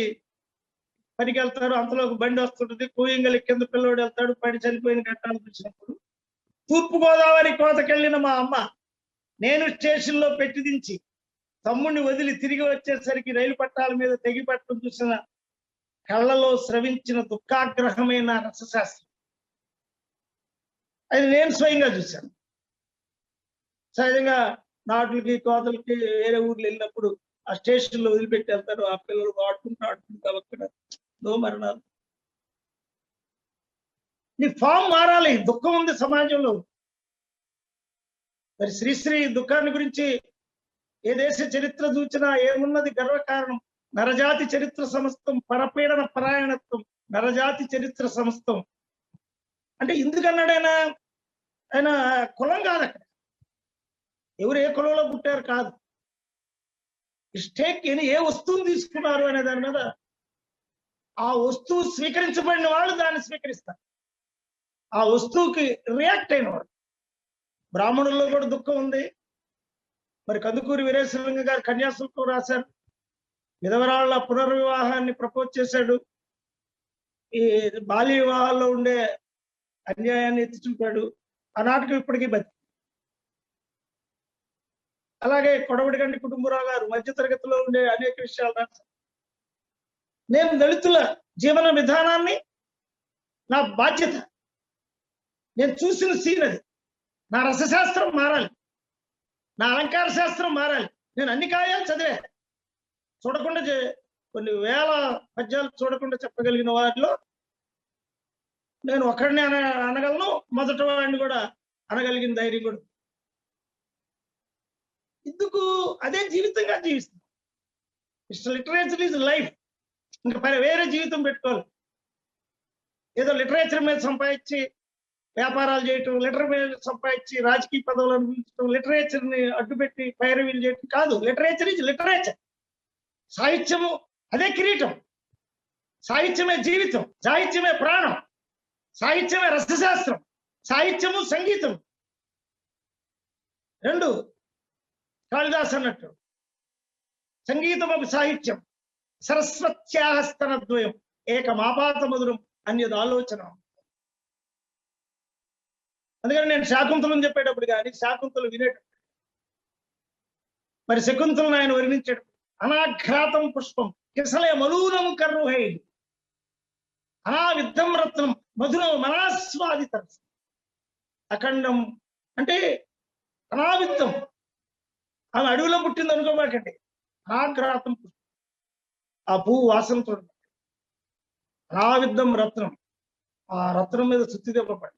పనికి వెళ్తారు. అంతలో ఒక బండి వస్తుంటుంది, కూయింగలి కింద పిల్లవాడు వెళ్తాడు, పడి చనిపోయిన ఘట్టాలు చూసినప్పుడు తూర్పుగోదావరి కోతకెళ్ళిన మా అమ్మ నేను స్టేషన్లో పెట్టి దించి తమ్ముడిని వదిలి తిరిగి వచ్చేసరికి రైలు పట్టాల మీద తెగి పట్టడం చూసిన కళ్ళలో స్రవించిన దుఃఖాగ్రహమైన రసశాస్త్రం అది నేను స్వయంగా చూశాను. సహజంగా నాట్లకి కోతలకి వేరే ఊర్లు వెళ్ళినప్పుడు ఆ స్టేషన్లో వదిలిపెట్టి వెళ్తారు. ఆ పిల్లలు ఆడుకుంటూ అక్కడ మరణాలు. నీ ఫామ్ మారాలి. దుఃఖం ఉంది సమాజంలో. మరి శ్రీశ్రీ దుఃఖాన్ని గురించి ఏ దేశ చరిత్ర చూచినా ఏమున్నది గర్వకారణం, నరజాతి చరిత్ర సమస్తం పరపీడన పరాయణత్వం, నరజాతి చరిత్ర సమస్తం అంటే ఎందుకన్నాడైనా? ఆయన కులం కాదు, అక్కడ ఎవరు ఏ కులంలో పుట్టారు కాదు, స్టేక్ ఏ వస్తువుని తీసుకున్నారు అనే దాని మీద ఆ వస్తువు స్వీకరించబడిన వాళ్ళు దాన్ని స్వీకరిస్తారు. ఆ వస్తువుకి రియాక్ట్ అయిన వాడు. బ్రాహ్మణుల్లో కూడా దుఃఖం ఉంది. మరి కందుకూరి వీరేశలింగం గారు కన్యాశుల్కం రాశారు. విధవరాళ్ల పునర్వివాహాన్ని ప్రపోజ్ చేశాడు. ఈ బాల్య వివాహాల్లో ఉండే అన్యాయాన్ని ఎత్తి చూపాడు. ఆ నాటకం ఇప్పటికీ బతి. అలాగే కొడవటిగంటి కుటుంబరావు గారు మధ్యతరగతిలో ఉండే అనేక విషయాలు రాశారు. నేను దళితుల జీవన విధానాన్ని నా బాధ్యత, నేను చూసిన సీన్ అది. నా రసశాస్త్రం మారాలి, నా అలంకార శాస్త్రం మారాలి. నేను అన్ని కాయాలు చదివా, చూడకుండా కొన్ని వేల పద్యాలు చూడకుండా చెప్పగలిగిన వారిలో నేను ఒకడిని అనగలను, మొదటి వాడిని కూడా అనగలిగిన ధైర్యం కూడా. ఎందుకు అదే జీవితంగా జీవిస్తాం. Literature is life. ఇంకా వేరే జీవితం పెట్టుకోవాలి. ఏదో లిటరేచర్ మీద సంపాదించి వ్యాపారాలు చేయటం, లిటరేచర్ సంపాదించి రాజకీయ పదవులు అనుభవించడం, లిటరేచర్ ని అడ్డుపెట్టి పైరవీలు చేయటం కాదు. Literature is literature. సాహిత్యము అదే కిరీటం, సాహిత్యమే జీవితం, సాహిత్యమే ప్రాణం, సాహిత్యమే రసశాస్త్రం, సాహిత్యము సంగీతం రెండు. కాళిదాస్ అన్నట్టు సంగీతం ఒక సాహిత్యం, సరస్వత్యాహస్తనద్వయం ఏకమాపాత మధురం అన్యది ఆలోచన. అందుకని నేను శాకుంతలం చెప్పేటప్పుడు కానీ శాకుంతలు వినేటప్పుడు, మరి శకుంతలను ఆయన వర్ణించాడు. అనాఘ్రాతం పుష్పం కిసలే మలూనం కర్రుహై అనావిద్ధం రత్నం మధురం మనాస్వాదిత. అఖండం అంటే అనావిద్ధం. ఆమె అడవిలో పుట్టింది అనుకోమాకండి. అనాఘ్రాతం పుష్పం, ఆ పువ్వు వాసన చూడండి. అనావిద్ధం రత్నం, ఆ రత్నం మీద సుత్తి దెబ్బపడి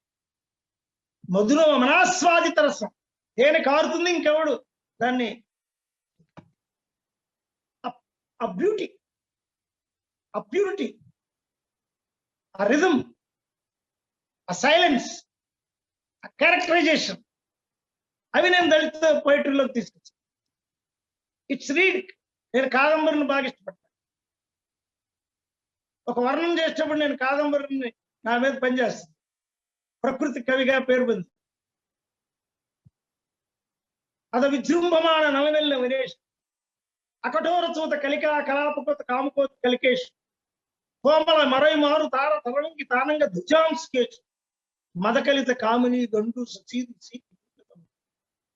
మధురం మనాస్వాదిత రసం. తేనె కారుతుంది, ఇంకెవడు దాన్ని. ఆ బ్యూటీ, ఆ ప్యూరిటీ, ఆ రిథం, ఆ సైలెన్స్, ఆ క్యారెక్టరైజేషన్, అవి నేను దళిత పోయిటరీలోకి తీసుకొచ్చాను. It's read. నేను కాదంబరిని బాగా ఇష్టపడతాను. ఒక వర్ణం చేసేటప్పుడు నేను కాదంబరిని నా మీద పనిచేస్తాను. ప్రకృతి కవిగా పేరు పొంది అద విజృంభమాన నవనెల్ల వినేష్ అకఠోర చూత కలికా కలాపకోత కామకోత కలికేష్ కోమల మరై మారు తార తరంగి తానంగ ధ్వజాంస్కేష్ మదకలిత కామిని గండు సచీది.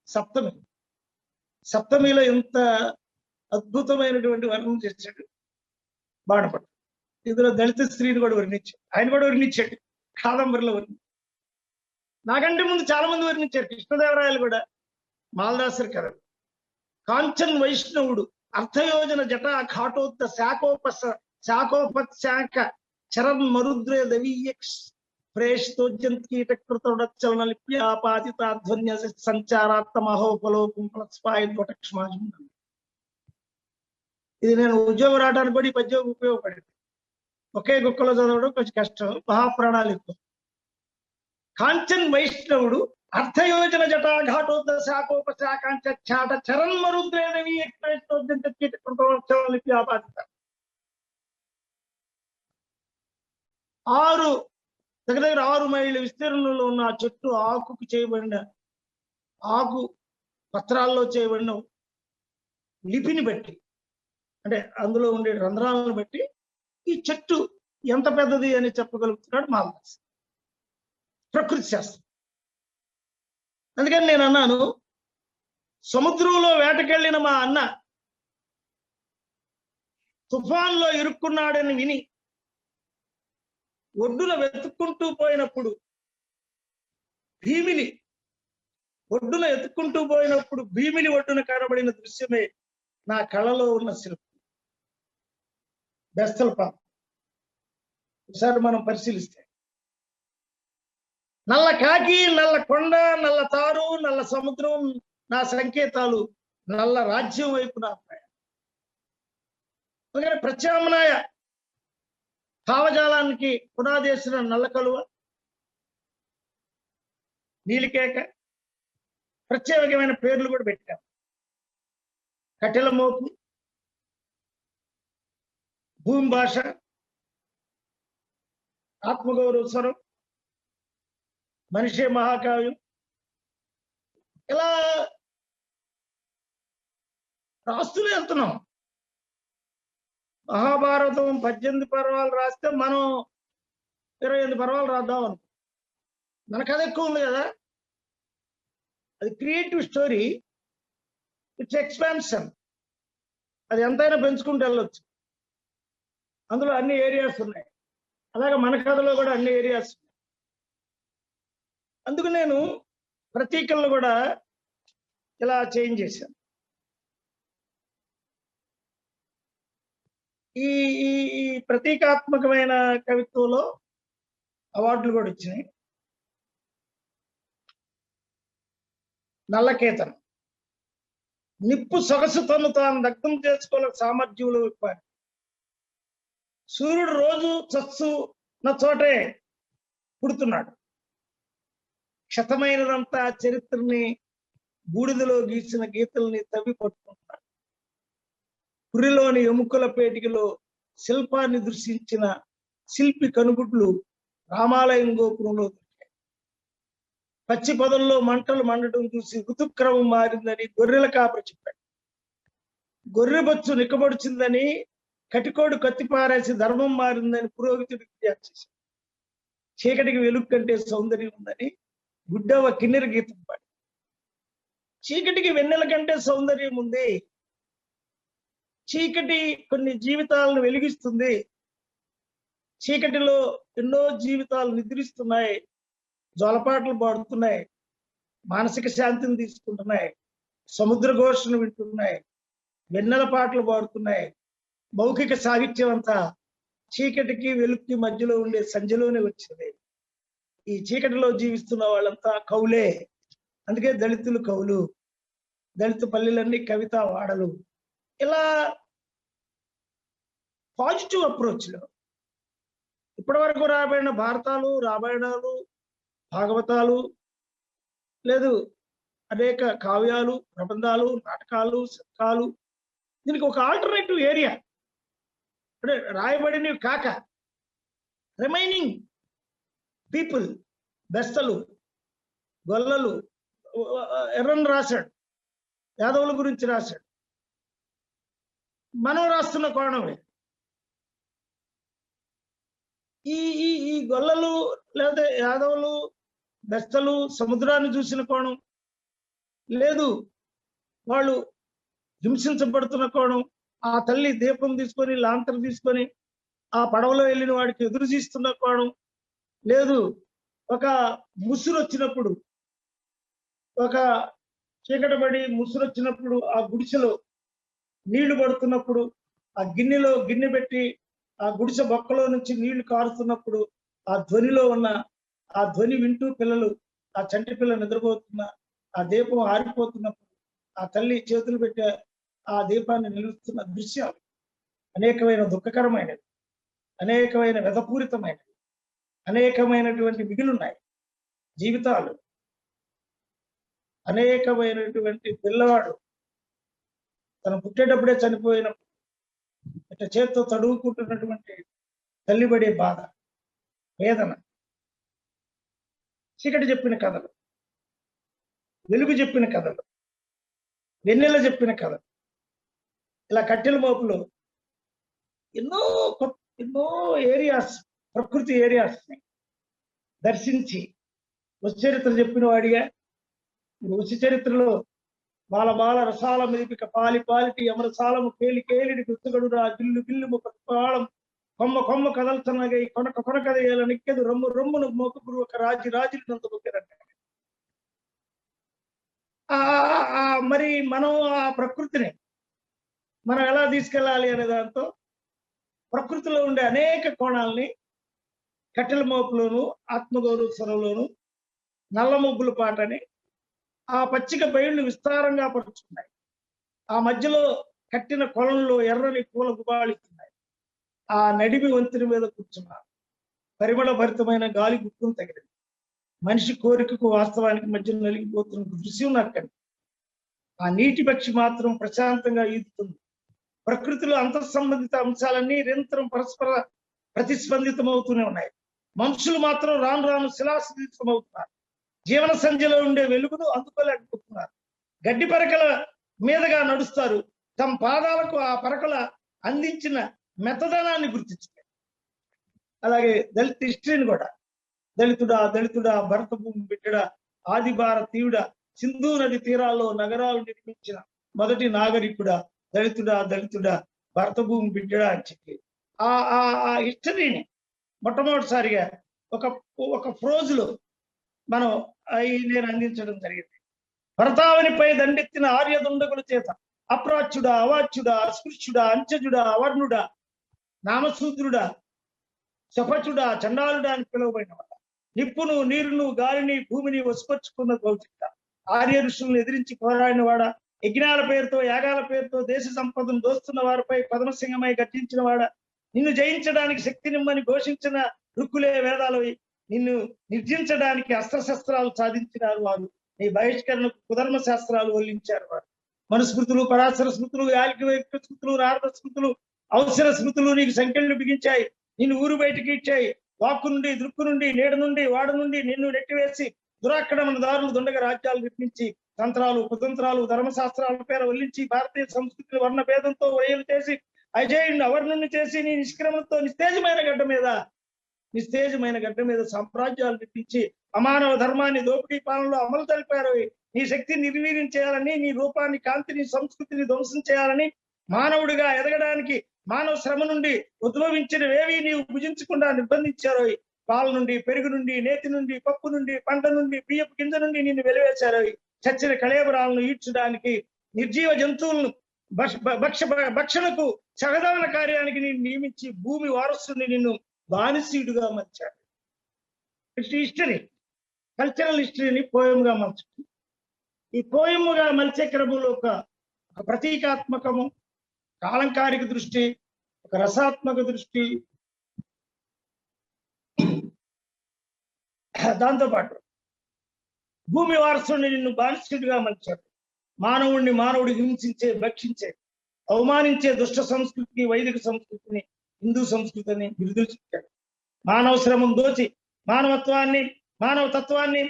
సప్తమి, సప్తమిలో ఎంత అద్భుతమైనటువంటి వర్ణం చేశాడు బాణపట్టు. ఇందులో దళిత స్త్రీని కూడా వర్ణించాడు. ఆయన కూడా వర్ణించాడు కాదంబరిలో వర్ణి. నాకంటే ముందు చాలా మంది వర్ణించారు. కృష్ణదేవరాయలు కూడా మాల్దాసరి కథలు. కాంచన్ వైష్ణవుడు అర్థయోజన జటా ఘాటోత్త శాఖోపశాఖ చరణ్ మరుద్రే దవీయక్ష్ ప్రేషితోజ్యంకీటకృతోడచలన లిప్యాపాతితాధ్వన్య సంచారాత్మహోపలోకం ప్లస్పాయక్షమాజం. ఇది నేను ఉద్యోగం రావడానికి కూడా ఈ పద్యం ఉపయోగపడింది. ఒకే గుక్కలో చదవడం కొంచెం కష్టం, మహాప్రాణాలు ఎక్కువ. కాంచన్ వైష్ణవుడు అర్థయోజన జటాఘాటోద్ద శాఖోపశాఖాంచ ఛాట చరణ్మరుద్రేదవి లిప్యాపాతిత. 6 దగ్గర 6 మైళ్ళ విస్తీర్ణంలో ఉన్న ఆ చెట్టు ఆకుకు చేయబడిన ఆకు పత్రాల్లో చేయబడిన లిపిని బట్టి, అంటే అందులో ఉండే రంధ్రాలను బట్టి ఈ చెట్టు ఎంత పెద్దది అని చెప్పగలుగుతున్నాడు మాల్దాస్. ప్రకృతి శాస్త్రం. అందుకని నేను అన్నాను, సముద్రంలో వేటకెళ్ళిన మా అన్న తుఫాన్లో ఇరుక్కున్నాడని విని ఒడ్డున వెతుక్కుంటూ పోయినప్పుడు భీమిలి ఒడ్డున కనబడిన దృశ్యమే నా కళలో ఉన్న శిల్పం. బెస్తల పాప ఒకసారి మనం పరిశీలిస్తే నల్ల కాకి, నల్ల కొండ, నల్ల తారు, నల్ల సముద్రం నా సంకేతాలు, నల్ల రాజ్యం వైపు నా ప్రయాణం. అందుకని ప్రత్యామ్నాయ భావజాలానికి పునాదేశిన నల్ల కలువ, నీలికేక, ప్రత్యేకమైన పేర్లు కూడా పెట్టాం. కట్టెల మోపు, భూమి భాష, ఆత్మగౌరవ స్వరం, మనిషే మహాకావ్యం, ఇలా రాస్తూనే వెళ్తున్నాం. మహాభారతం 18 పర్వాలు రాస్తే మనం 28 పర్వాలు రాద్దాం అనుకో. మన కథ ఎక్కువ ఉంది కదా. అది క్రియేటివ్ స్టోరీ, ఇట్స్ ఎక్స్పాన్షన్. అది ఎంతైనా పెంచుకుంటూ వెళ్ళొచ్చు. అందులో అన్ని ఏరియాస్ ఉన్నాయి. అలాగే మన కథలో కూడా అన్ని ఏరియాస్ ఉన్నాయి. అందుకు నేను ప్రతీకలను కూడా ఇలా చేంజ్ చేశాను. ఈ ఈ ఈ ప్రతీకాత్మకమైన కవిత్వంలో అవార్డులు కూడా వచ్చినాయి. నల్లకేతనం, నిప్పు సొగసు తను తాను దగ్ధం చేసుకోలే సామర్థ్యంలో విప్పారు. సూర్యుడు రోజు చచ్చు నా చోటే పుడుతున్నాడు. క్షతమైనదంతా చరిత్రని బూడిదలో గీసిన గీతల్ని తవ్వి పట్టుకుంటారు. పురిలోని ఎముకల పేటికలో శిల్పాన్ని దృశించిన శిల్పి కనుగుడ్లు రామాలయం గోపురంలో దొరికాయి. పచ్చి పొదల్లో మంటలు మండటం చూసి ఋతుక్రమం మారిందని గొర్రెల కాపరి చెప్పాడు. గొర్రె బొచ్చు నిక్కబడుచిందని, కటికోడు కత్తిపారేసి ధర్మం మారిందని పురోహితుడికి ఫిర్యాదు చేశాడు. చీకటికి వెలుగు కంటే సౌందర్యం ఉందని గుడ్డవ కిన్నెర గీతం పాడి, చీకటికి వెన్నెల కంటే సౌందర్యం ఉంది, చీకటి కొన్ని జీవితాలను వెలిగిస్తుంది, చీకటిలో ఎన్నో జీవితాలు నిద్రిస్తున్నాయి, జోలపాటలు పాడుతున్నాయి, మానసిక శాంతిని తీసుకుంటున్నాయి, సముద్ర ఘోషను వింటున్నాయి, వెన్నెల పాటలు పాడుతున్నాయి. మౌఖిక సాహిత్యం అంతా చీకటికి వెలుగుకి మధ్యలో ఉండే సంధ్యలోనే వచ్చింది. ఈ చీకటిలో జీవిస్తున్న వాళ్ళంతా కవులే. అందుకే దళితులు కవులు, దళిత పల్లెలన్నీ కవితా వాడలు. ఇలా పాజిటివ్ అప్రోచ్లో ఇప్పటి వరకు రాబడిన భారతాలు, రామాయణాలు, భాగవతాలు, లేదు అనేక కావ్యాలు, ప్రబంధాలు, నాటకాలు, శతకాలు, దీనికి ఒక ఆల్టర్నేటివ్ ఏరియా అంటే రాయబడినవి కాక రిమైనింగ్ పీపుల్, బెస్తలు, గొల్లలు, ఎర్రన్ రాశాడు, యాదవుల గురించి రాశాడు. మనం రాస్తున్న కోణమే ఈ ఈ ఈ గొల్లలు లేదా యాదవులు, బెస్తలు సముద్రాన్ని చూసిన కోణం, లేదు వాళ్ళు హింసించబడుతున్న కోణం, ఆ తల్లి దీపం తీసుకొని లాంతర్ తీసుకొని ఆ పడవలో వెళ్ళిన వాడికి ఎదురు తీస్తున్న కోణం, లేదు ఒక ముసురు వచ్చినప్పుడు, ఒక చీకటబడి ముసురు వచ్చినప్పుడు ఆ గుడిసెలో నీళ్లు పడుతున్నప్పుడు ఆ గిన్నెలో గిన్నె పెట్టి ఆ గుడిసె బొక్కలో నుంచి నీళ్లు కారుతున్నప్పుడు ఆ ధ్వనిలో ఉన్న ఆ ధ్వని వింటూ పిల్లలు, ఆ చంటి పిల్ల నిద్రపోతున్న, ఆ దీపం ఆరిపోతున్నప్పుడు ఆ తల్లి చేతులు పెట్టే ఆ దీపాన్ని నిలుస్తున్న దృశ్యాలు అనేకమైన దుఃఖకరమైనవి, అనేకమైన వ్యధపూరితమైనవి, అనేకమైనటువంటి మిగిలిన్నాయి జీవితాలు. అనేకమైనటువంటి పిల్లవాడు తను పుట్టేటప్పుడే చనిపోయినప్పుడు ఇట్లా చేత్తో తడువుకుంటున్నటువంటి తల్లి పడే బాధ, వేదన. చీకటి చెప్పిన కథలు, వెలుగు చెప్పిన కథలు, వెన్నెల చెప్పిన కథలు, ఇలా కట్టెల మోపులో ఎన్నో ఏరియాస్, ప్రకృతి ఏరియాస్ దర్శించి వస్తు చరిత్ర చెప్పిన వాడిగా, వస్తు చరిత్రలో బాల బాల రసాల మెదిపిక పాలి పాలిటి అమరసాలము కేలి కేలిడి గుర్తుగడురా గిల్లు గిల్లు ప్రతిపాళం కొమ్మ కొమ్మ కదల్చనగై కొనక కొనకదయ్యాల నిక్కెదు రమ్ము రమ్మును మోకపురు ఒక రాజు రాజులు నందుకుంటారంట. మరి మనం ఆ ప్రకృతిని మనం ఎలా తీసుకెళ్ళాలి అనే దాంతో ప్రకృతిలో ఉండే అనేక కోణాలని కట్టెల మోపులోను, ఆత్మగౌరవ స్వరంలోను, నల్ల ముగ్గుల పాటని ఆ పచ్చిక బయళ్ళు విస్తారంగా పరుచుకున్నాయి. ఆ మధ్యలో కట్టిన కొలంలో ఎర్రని పూల గుబాళిస్తున్నాయి. ఆ నడిమి వంతెన మీద కూర్చున్నారు. పరిమళ భరితమైన గాలి గుట్టును తగిలింది. మనిషి కోరికకు వాస్తవానికి మధ్య నలిగిపోతున్న దృశ్యం నాకు. ఆ నీటి పక్షి మాత్రం ప్రశాంతంగా ఈదుతుంది. ప్రకృతిలో అంతఃసంబంధిత అంశాలన్నీ నిరంతరం పరస్పర ప్రతిస్పందితమవుతూనే ఉన్నాయి. మనుషులు మాత్రం రాను రాను శిలాస్థితమవుతున్నారు. జీవన సంధ్యలో ఉండే వెలుగును అందుకోలేకపోతున్నారు. గడ్డి పరకల మీదగా నడుస్తారు. తమ పాదాలకు ఆ పరకల అందించిన మెత్తదనాన్ని గుర్తించారు. అలాగే దళిత హిస్టరీని కూడా, దళితుడా దళితుడా భరత భూమి బిడ్డడా ఆది భారతీయుడా సింధు నది తీరాల్లో నగరాలు నిర్మించిన మొదటి నాగరికుడా దళితుడా దళితుడా భరత భూమి బిడ్డడా అని చెప్పి ఆ హిస్టరీని మొట్టమొదటిసారిగా ఒక ఫ్రోజులో మనం నేను అందించడం జరిగింది. భరతావనిపై దండెత్తిన ఆర్యదుండగుల చేత అప్రాచ్యుడా అవాచ్యుడా అస్పృశ్యుడా అంచజుడా అవర్ణుడా నామశూద్రుడా శపచుడా చండాలుడా అని పిలువబడినవాడ, నిప్పును నీరును గాలిని భూమిని వసుపరుచుకున్న గౌచిత, ఆర్య ఋషులను ఎదిరించి పోరాడిన వాడ, యజ్ఞాల పేరుతో యాగాల పేరుతో దేశ సంపదను దోస్తున్న వారిపై పదమసింహమై గర్జించిన వాడ, నిన్ను జయించడానికి శక్తి నిమ్మని ఘోషించిన రుక్కులే వేదాలవి, నిన్ను నిర్జించడానికి అస్త్రశస్త్రాలు సాధించినారు వారు. నీ బహిష్కరణకు కుధర్మ శాస్త్రాలు వల్లించారు వారు. మనుస్మృతులు, పరాశర స్మృతులు, యాలిక స్మృతులు, నారద స్మృతులు, అవసర స్మృతులు నీకు సంఖ్యలు బిగించాయి. నిన్ను ఊరు బయటికి ఇచ్చాయి. వాక్కు నుండి, దృక్కు నుండి, నీడ నుండి, వాడ నుండి నిన్ను నెట్టివేసి దురాక్రమణ దారులు దొండగ రాజ్యాలు నిర్మించి తంత్రాలు, కుతంత్రాలు, ధర్మశాస్త్రాల పేర వల్లించి భారతీయ సంస్కృతిని వర్ణ భేదంతో వయలు చేసి అజయుడిని అవర్ణుని చేసి నీ నిష్క్రమంతో నిస్తేజమైన గడ్డ మీద సామ్రాజ్యాలు నిర్మించి అమానవ ధర్మాన్ని దోపిడీ పాలనలో అమలు తెలిపారు. నీ శక్తిని నిర్వీర్యం చేయాలని, నీ రూపాన్ని, కాంతిని, సంస్కృతిని ధ్వంసం చేయాలని, మానవుడిగా ఎదగడానికి మానవ శ్రమ నుండి ఉద్భవించినవేవి నీవు భుజించకుండా నిర్బంధించారు. పాల నుండి, పెరుగు నుండి, నేతి నుండి, పప్పు నుండి, పంట నుండి, బియ్యపు గింజ నుండి నిన్ను వెలివేశారు. చచ్చిన కళేబరాలను ఈడ్చడానికి, నిర్జీవ జంతువులను భక్షణకు సహదాన కార్యానికి నిన్ను నియమించి భూమి వారసుని నిన్ను బానిసీడుగా మలిచాడు. History, cultural హిస్టరీని పోయంగా మలుచుకుంది. ఈ పోయముగా మలిచే క్రమంలో ఒక ప్రతీకాత్మకము, అలంకారిక దృష్టి, ఒక రసాత్మక దృష్టి, దాంతోపాటు భూమి వారసుని నిన్ను బానిసీడుగా మలిచాడు. మానవుడు హింసించే, భక్షించే, అవమానించే దుష్ట సంస్కృతికి, వైదిక సంస్కృతిని, హిందూ సంస్కృతిని బిరుదులు చెప్పాడు. మానవ శ్రమం దోచి మానవ తత్వాన్ని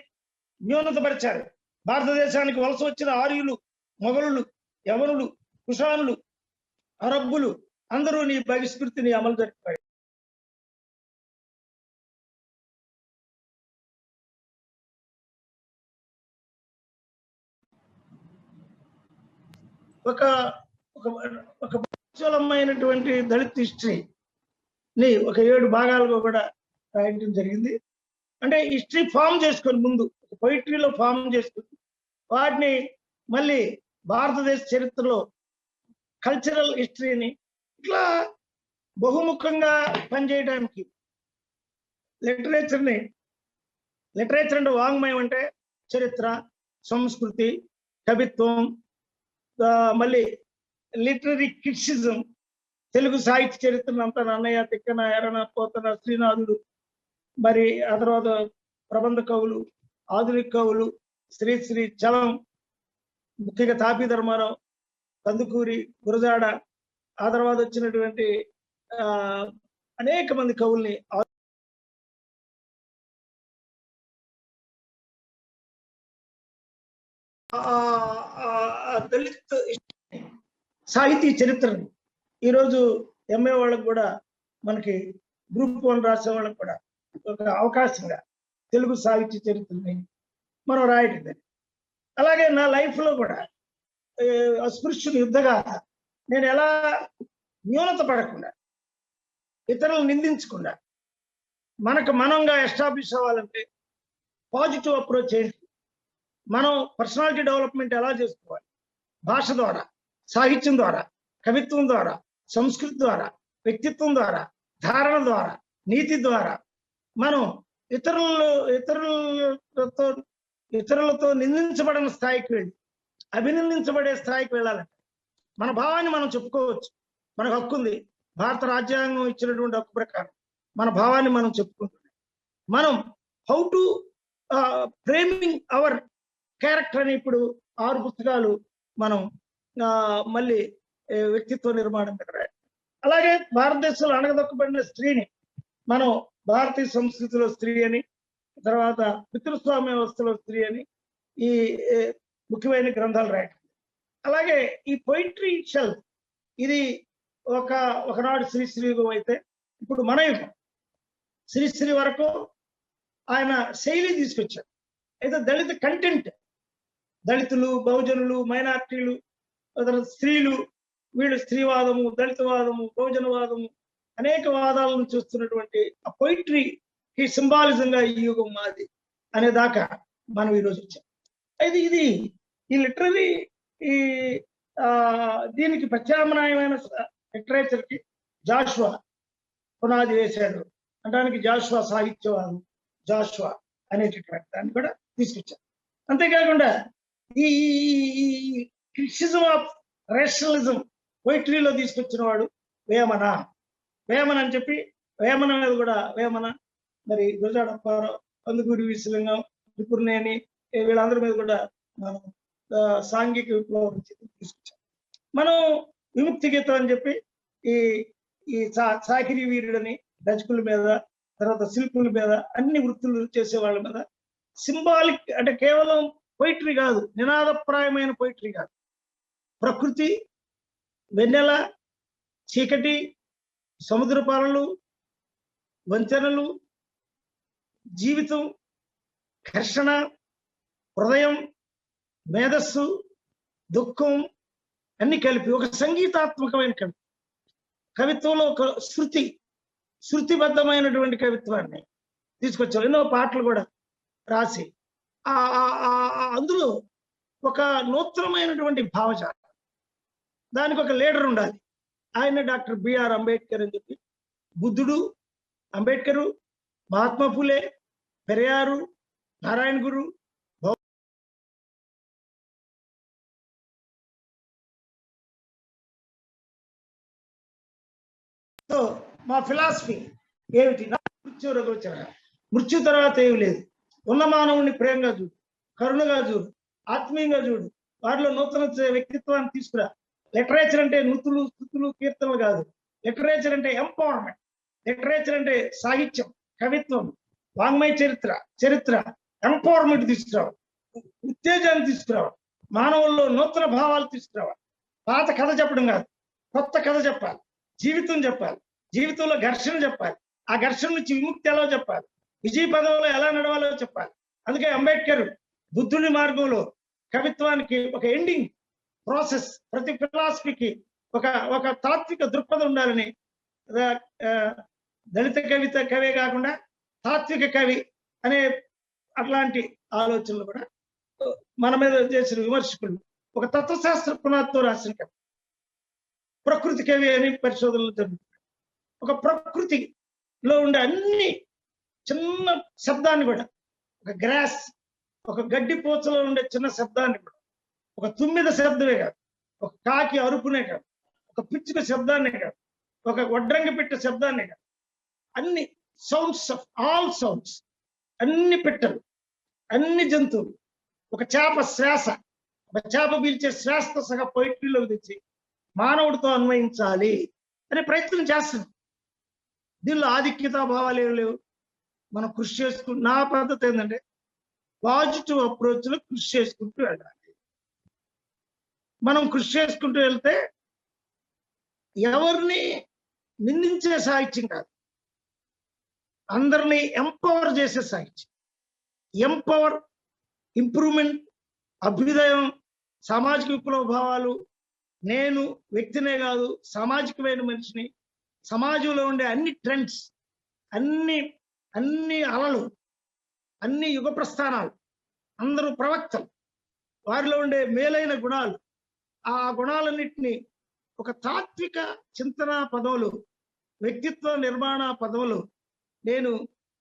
న్యూనతపరిచారు. భారతదేశానికి వలస వచ్చిన ఆర్యులు, మొఘలులు, యవనులు, కుషానులు, అరబ్బులు అందరూ నీ బహిష్కృతిని అమలు జరిపారు. ఒక ఉజ్వలమైనటువంటి దళిత్ హిస్టరీని ఒక 7 భాగాలుగా కూడా రాయటం జరిగింది. అంటే హిస్టరీ ఫామ్ చేసుకొని ముందు పొయిటరీలో ఫామ్ చేసుకుని వాటిని మళ్ళీ భారతదేశ చరిత్రలో కల్చరల్ హిస్టరీని ఇట్లా బహుముఖంగా పనిచేయడానికి లిటరేచర్ అంటే వాంగ్మయం అంటే చరిత్ర, సంస్కృతి, కవిత్వం, మళ్ళీ లిటరరీ క్రిటిసిజం, తెలుగు సాహిత్య చరిత్రను అంతా నన్నయ్య, తిక్కన, ఎరణ, పోతన, శ్రీనాథుడు, మరి ఆ తర్వాత ప్రబంధ కవులు, ఆధునిక కవులు, శ్రీశ్రీ, చలం, ముఖ్యంగా తాపీ ధర్మారావు, కందుకూరి, గురజాడ, ఆ తర్వాత వచ్చినటువంటి అనేక మంది కవుల్ని దళిత్ సాహితీ చరిత్రని ఈరోజు ఎంఏ వాళ్ళకు కూడా, మనకి గ్రూప్ 1 రాసే వాళ్ళకు కూడా ఒక అవకాశంగా తెలుగు సాహిత్య చరిత్రని మనం రాయటం. అలాగే నా లైఫ్లో కూడా అస్పృశ్యుని యుద్ధగా నేను ఎలా న్యూనత పడకుండా, ఇతరులను నిందించకుండా, మనకు మనంగా ఎస్టాబ్లిష్ అవ్వాలంటే పాజిటివ్ అప్రోచ్ ఏంటి, మనం పర్సనాలిటీ డెవలప్మెంట్ ఎలా చేసుకోవాలి, భాష ద్వారా, సాహిత్యం ద్వారా, కవిత్వం ద్వారా, సంస్కృతి ద్వారా, వ్యక్తిత్వం ద్వారా, ధారణ ద్వారా, నీతి ద్వారా మనం ఇతరులతో నిందించబడిన స్థాయికి వెళ్ళి అభినందించబడే స్థాయికి వెళ్ళాలంటే మన భావాన్ని మనం చెప్పుకోవచ్చు. మనకు హక్కు ఉంది. భారత రాజ్యాంగం ఇచ్చినటువంటి హక్కు ప్రకారం మన భావాన్ని మనం చెప్పుకుంటున్నాం. మనం how to framing our character అని ఇప్పుడు 6 పుస్తకాలు మనం మళ్ళీ వ్యక్తిత్వ నిర్మాణం మీద రాయాలి. అలాగే భారతదేశంలో అణగదొక్కబడిన స్త్రీని మనం భారతీయ సంస్కృతిలో స్త్రీ అని, తర్వాత పితృస్వామ్య వ్యవస్థలో స్త్రీ అని ఈ ముఖ్యమైన గ్రంథాలు రాయటం. అలాగే ఈ పొయిట్రీ షెల్ఫ్ ఇది ఒకనాడు శ్రీశ్రీ యుగం అయితే ఇప్పుడు మన యుగం. శ్రీశ్రీ వరకు ఆయన శైలి తీసుకొచ్చారు. అయితే దళిత కంటెంట్, దళితులు, బహుజనులు, మైనార్టీలు, స్త్రీలు, వీళ్ళు స్త్రీవాదము, దళితవాదము, బహుజనవాదము, అనేక వాదాలను చూస్తున్నటువంటి ఆ పొయిట్రీకి సింబాలిజంగా ఈ యుగం మాది అనేదాకా మనం ఈరోజు వచ్చాం. అయితే ఇది ఈ లిటరరీ దీనికి ప్రత్యామ్నాయమైన లిటరేచర్కి జాషువా పునాది వేశాడు అనడానికి జాషువా సాహిత్యవాదం, జాషువా అనేటటువంటి దాన్ని కూడా తీసుకొచ్చారు. అంతేకాకుండా ఈ క్రిటిసిజం ఆఫ్ రేషనలిజం పొయిటరీలో తీసుకొచ్చిన వాడు వేమన అని చెప్పి, వేమన మీద కూడా వేమన, మరి గురజాడ అప్పారావు, కందుకూరి వీరేశలింగం, త్రిపురనేని వీళ్ళందరి మీద కూడా మనం సాంఘిక విప్లవం తీసుకొచ్చాం. మనం విముక్తి గీతం అని చెప్పి ఈ ఈ చాకిరి వీరుడని రజకుల మీద, తర్వాత శిల్పుల మీద, అన్ని వృత్తులు చేసే వాళ్ళ మీద సింబాలిక్, అంటే కేవలం పొయిటరీ కాదు, నినాదప్రాయమైన పొయిటరీ కాదు. ప్రకృతి, వెన్నెల, చీకటి, సముద్ర పాలలు, వంతెనలు, జీవితం, ఘర్షణ, హృదయం, మేధస్సు, దుఃఖం అన్ని కలిపి ఒక సంగీతాత్మకమైన కవిత్వంలో ఒక శృతిబద్ధమైనటువంటి కవిత్వాన్ని తీసుకొచ్చారు. ఎన్నో పాటలు కూడా రాసి అందులో ఒక నూతనమైనటువంటి భావజాలం, దానికి ఒక లీడర్ ఉండాలి. ఆయన డాక్టర్ బిఆర్ అంబేద్కర్ అని చెప్పి, బుద్ధుడు, అంబేద్కరు, మహాత్మా ఫులే, పెరియారు, నారాయణ గురు, మా ఫిలాసఫీ ఏమిటి? మృత్యు రఘోచర, మృత్యు తర్వాత ఏమి లేదు. ఉన్న మానవుడిని ప్రేమగా చూడు, కరుణగా చూడు, ఆత్మీయంగా చూడు, వారిలో నూతన వ్యక్తిత్వాన్ని తీసుకురా. లిటరేచర్ అంటే నృతులు, స్థుతులు, కీర్తనలు కాదు. లిటరేచర్ అంటే ఎంపవర్మెంట్. లిటరేచర్ అంటే సాహిత్యం, కవిత్వం, వాంగ్మయ చరిత్ర ఎంపవర్మెంట్ తీసుకురావాలి, ఉత్తేజాన్ని తీసుకురావాలి, మానవుల్లో నూతన భావాలు తీసుకురావాలి. పాత కథ చెప్పడం కాదు, కొత్త కథ చెప్పాలి, జీవితం చెప్పాలి, జీవితంలో ఘర్షణ చెప్పాలి, ఆ ఘర్షణ నుంచి విముక్తి ఎలా చెప్పాలి, విజయ పదంలో ఎలా నడవాలో చెప్పాలి. అందుకే అంబేద్కర్ బుద్ధుని మార్గంలో కవిత్వానికి ఒక ఎండింగ్ ప్రాసెస్, ప్రతి ఫిలాసఫీకి ఒక తాత్విక దృక్పథం ఉండాలని, దళిత కవే కాకుండా తాత్విక కవి అనే అట్లాంటి ఆలోచనలు కూడా మన మీద చేసిన విమర్శకులు ఒక తత్వశాస్త్ర పునాదితో రాసిన కవి. ప్రకృతి కవి అని పరిశోధనలు జరుగుతున్నాయి. ఒక ప్రకృతిలో ఉండే అన్ని చిన్న శబ్దాన్ని కూడా, ఒక గ్రాస్, ఒక గడ్డి పోచలో ఉండే చిన్న శబ్దాన్ని కూడా, ఒక తుమ్మిద శబ్దమే కాదు, ఒక కాకి అరుపునే కాదు, ఒక పిచ్చుక శబ్దాన్నే కాదు, ఒక వడ్రంగి పెట్టే శబ్దాన్నే కాదు, అన్ని సౌండ్స్ ఆఫ్ ఆల్ సౌండ్స్, అన్ని పిట్టలు, అన్ని జంతువులు, ఒక చేప శ్వాస, ఒక చేప పీల్చే శ్వాసతో సహా పొయిట్రీలోకి తెచ్చి మానవుడితో అన్వయించాలి అనే ప్రయత్నం చేస్తున్నాం. దీనిలో ఆధిక్యతా భావాలు ఏమి లేవు. మనం కృషి చేసుకుంటూ, నా పద్ధతి ఏంటంటే పాజిటివ్ అప్రోచ్ లో కృషి చేసుకుంటూ వెళ్ళాలి. మనం కృషి చేసుకుంటూ వెళ్తే ఎవరిని నిందించే సాహిత్యం కాదు, అందరినీ ఎంపవర్ చేసే సాహిత్యం. ఎంపవర్, ఇంప్రూవ్మెంట్, అభ్యుదయం, సామాజిక విప్లవ భావాలు, నేను వ్యక్తినే కాదు సామాజికమైన మనిషిని, సమాజంలో ఉండే అన్ని ట్రెండ్స్, అన్ని అలలు, అన్ని యుగ ప్రస్థానాలు, అందరూ ప్రవక్తలు, వారిలో ఉండే మేలైన గుణాలు, ఆ గుణాలన్నింటినీ ఒక తాత్విక చింతన పదవులు, వ్యక్తిత్వ నిర్మాణ పదవులు నేను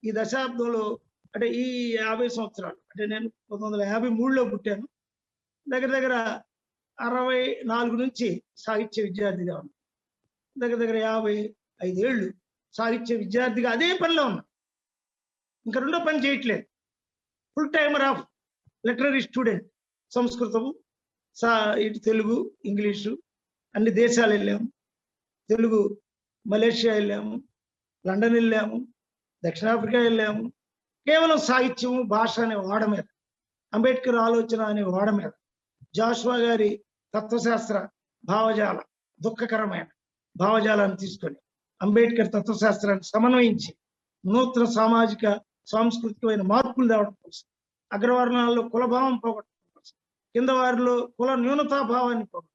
ఈ దశాబ్దంలో, అంటే ఈ 50 సంవత్సరాలు, అంటే నేను 1953లో పుట్టాను, దగ్గర 64 నుంచి సాహిత్య విద్యార్థిగా ఉన్నాను. దగ్గర 55 ఏళ్ళు సాహిత్య విద్యార్థిగా అదే పనిలో ఉన్నా, ఇంకా రెండో పని చేయట్లేదు. Full timer of literary student. సంస్కృతము, ఇటు తెలుగు, ఇంగ్లీషు, అన్ని దేశాలు వెళ్ళాము. తెలుగు మలేషియా వెళ్ళాము, లండన్ వెళ్ళాము, దక్షిణాఫ్రికా వెళ్ళాము. కేవలం సాహిత్యము, భాష అనే వాడ మీద, అంబేద్కర్ ఆలోచన అనే వాడ మీద, జాషువా గారి తత్వశాస్త్ర భావజాల, దుఃఖకరమైన భావజాలాన్ని తీసుకొని అంబేద్కర్ తత్వశాస్త్రాన్ని సమన్వయించి నూతన సామాజిక సాంస్కృతికమైన మార్పులు తేవడం కోసం, అగ్రవర్ణాల్లో కులభావం పోగొట్టడం కోసం, కింద వారిలో కుల న్యూనతాభావాన్ని పోగొట్టి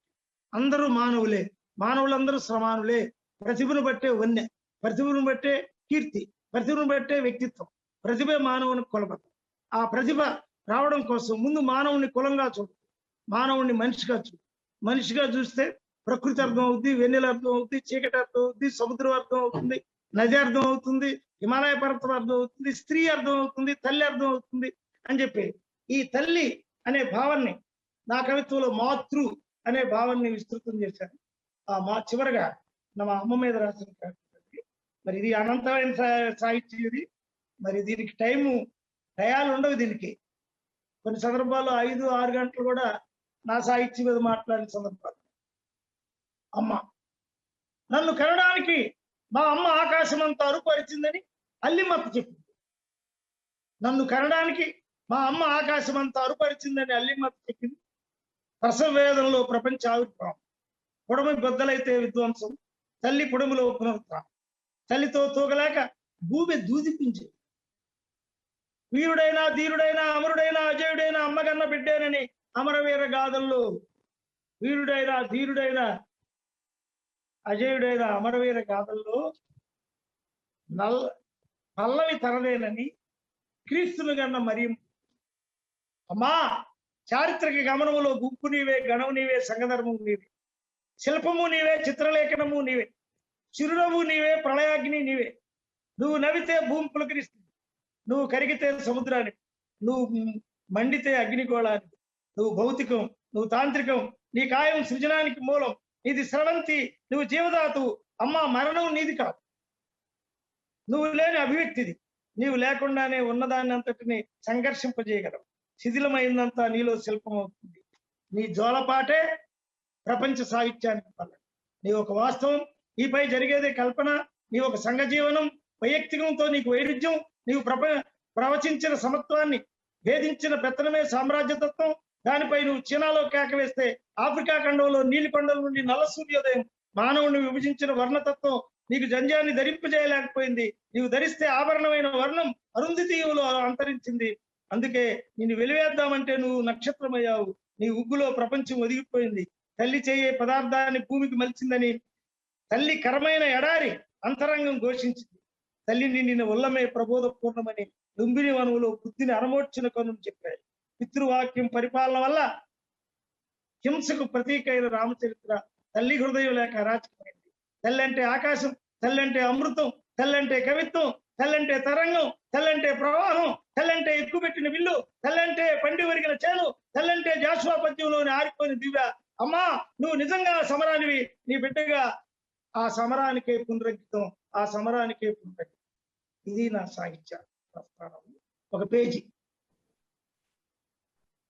అందరూ మానవులే, మానవులందరూ సమానులే, ప్రతిభను బట్టే వన్య, ప్రతిభను బట్టే కీర్తి, ప్రతిభను బట్టే వ్యక్తిత్వం, ప్రతిభ మానవుని కులబద్ధం. ఆ ప్రతిభ రావడం కోసం ముందు మానవుని కులంగా చూడు, మానవుని మనిషిగా చూడు. మనిషిగా చూస్తే ప్రకృతి అర్థం అవుతుంది, వెన్నెల అర్థం అవుతుంది, చీకటి అర్థం అవుతుంది, సముద్రం అర్థం అవుతుంది, నది అర్థం అవుతుంది, హిమాలయ పర్వతం అర్థం అవుతుంది, స్త్రీ అర్థం అవుతుంది, తల్లి అర్థం అవుతుంది అని చెప్పి ఈ తల్లి అనే భావాన్ని నా కవిత్వంలో మాతృ అనే భావాన్ని విస్తృతం చేశాను. చివరగా మా అమ్మ మీద రాసిన కవిత్వం. మరి ఇది అనంతమైన సాహిత్యం. ఇది మరి దీనికి టయాలు ఉండవు దీనికి. కొన్ని సందర్భాల్లో 5-6 గంటలు కూడా నా సాహిత్యం మీద మాట్లాడిన సందర్భాలు. అమ్మ నన్ను కనడానికి మా అమ్మ ఆకాశం అంతా అరుపరిచిందని అల్లిమత్త చెప్పింది. నన్ను కనడానికి మా అమ్మ ఆకాశం అంతా అరుపరిచిందని అల్లిమత్త చెప్పింది. ప్రసవ వేదనలో ప్రపంచ ఆవిర్భావం, పొడమి బద్దలైతే విధ్వంసం, తల్లి పొడములో పునరుత్థానం, తల్లితో తూగలేక భూమి దూదిపించేది. వీరుడైనా ధీరుడైనా అమరుడైనా అజయుడైనా అమ్మగన్న బిడ్డేనని అమరవీర గాథల్లో వీరుడైనా ధీరుడైనా అజయుడైన అమరవీర గాథల్లో పల్లవి తనదేనని క్రీస్తును గన్న మరియం. అమ్మా చారిత్రక గమనములో గుంపు నీవే, గణము నీవే, సంఘధర్మము నీవే, శిల్పము నీవే, చిత్రలేఖనము నీవే, చిరునవ్వు నీవే, ప్రళయాగ్ని నీవే. నువ్వు నవ్వితే భూమి పులకరిస్తుంది, నువ్వు కరిగితే సముద్రానికి, నువ్వు మండితే అగ్నిగోళానికి. నువ్వు భౌతికం, నువ్వు తాంత్రికం, నీ కాయం సృజనానికి మూలం, నీది స్రవంతి, నువ్వు జీవదాతు. అమ్మ మరణం నీది కాదు, నువ్వు లేని అభివ్యక్తిది. నీవు లేకుండానే ఉన్నదాన్ని అంతటిని సంఘర్షింపజేయగలవు. శిథిలమైందంతా నీలో శిల్పం అవుతుంది. నీ జోలపాటే ప్రపంచ సాహిత్యానికి పల్లె. నీ ఒక వాస్తవం, నీపై జరిగేదే కల్పన. నీ ఒక సంఘ జీవనం, వైయక్తికంతో నీకు వైరుధ్యం. నీవు ప్రవచించిన సమత్వాన్ని భేదించిన పెత్తనమే సామ్రాజ్యతత్వం. దానిపై నువ్వు చీనాలో కేక వేస్తే ఆఫ్రికా ఖండంలో నీలి కొండల నుండి నల్ల సూర్యోదయం మానవుని విభజించిన వర్ణతత్వం నీకు జంజాన్ని ధరింపజేయలేకపోయింది. నీవు ధరిస్తే ఆభరణమైన వర్ణం అరుంధతీయులో అంతరించింది. అందుకే నిన్ను వెలివేద్దామంటే నువ్వు నక్షత్రమయ్యావు. నీ ఉగ్గులో ప్రపంచం ఒదిగిపోయింది. తల్లి చేయే పదార్థాన్ని భూమికి మలిచిందని తల్లి కరమైన ఎడారి అంతరంగం ఘోషించింది. తల్లిని నిన్న ఉల్లమే ప్రబోధ పూర్ణమని లుంబిని వనువులో బుద్ధిని అరమోడ్చిన కనుని చెప్పాయి. పితృవాక్యం పరిపాలన వల్ల హింసకు ప్రతీకైన రామచరిత్ర తల్లి హృదయం లేక అరాచకమైంది. తల్లంటే ఆకాశం, తల్లంటే అమృతం, తల్లంటే కవిత్వం, తల్లంటే తరంగం, తల్లంటే ప్రవాహం, తల్లంటే ఎక్కుపెట్టిన విల్లు, తల్లంటే పండి వరిగిన చేను, తల్లంటే జాషువా పద్యంలోని ఆరిపోయిన దివ్య. అమ్మా నువ్వు నిజంగా సమరానివి. నీ బిడ్డగా ఆ సమరానికే పునరంకితం, ఆ సమరానికే పునరంకితం. ఇది నా సాహిత్య ప్రస్థానం. ఒక పేజీ.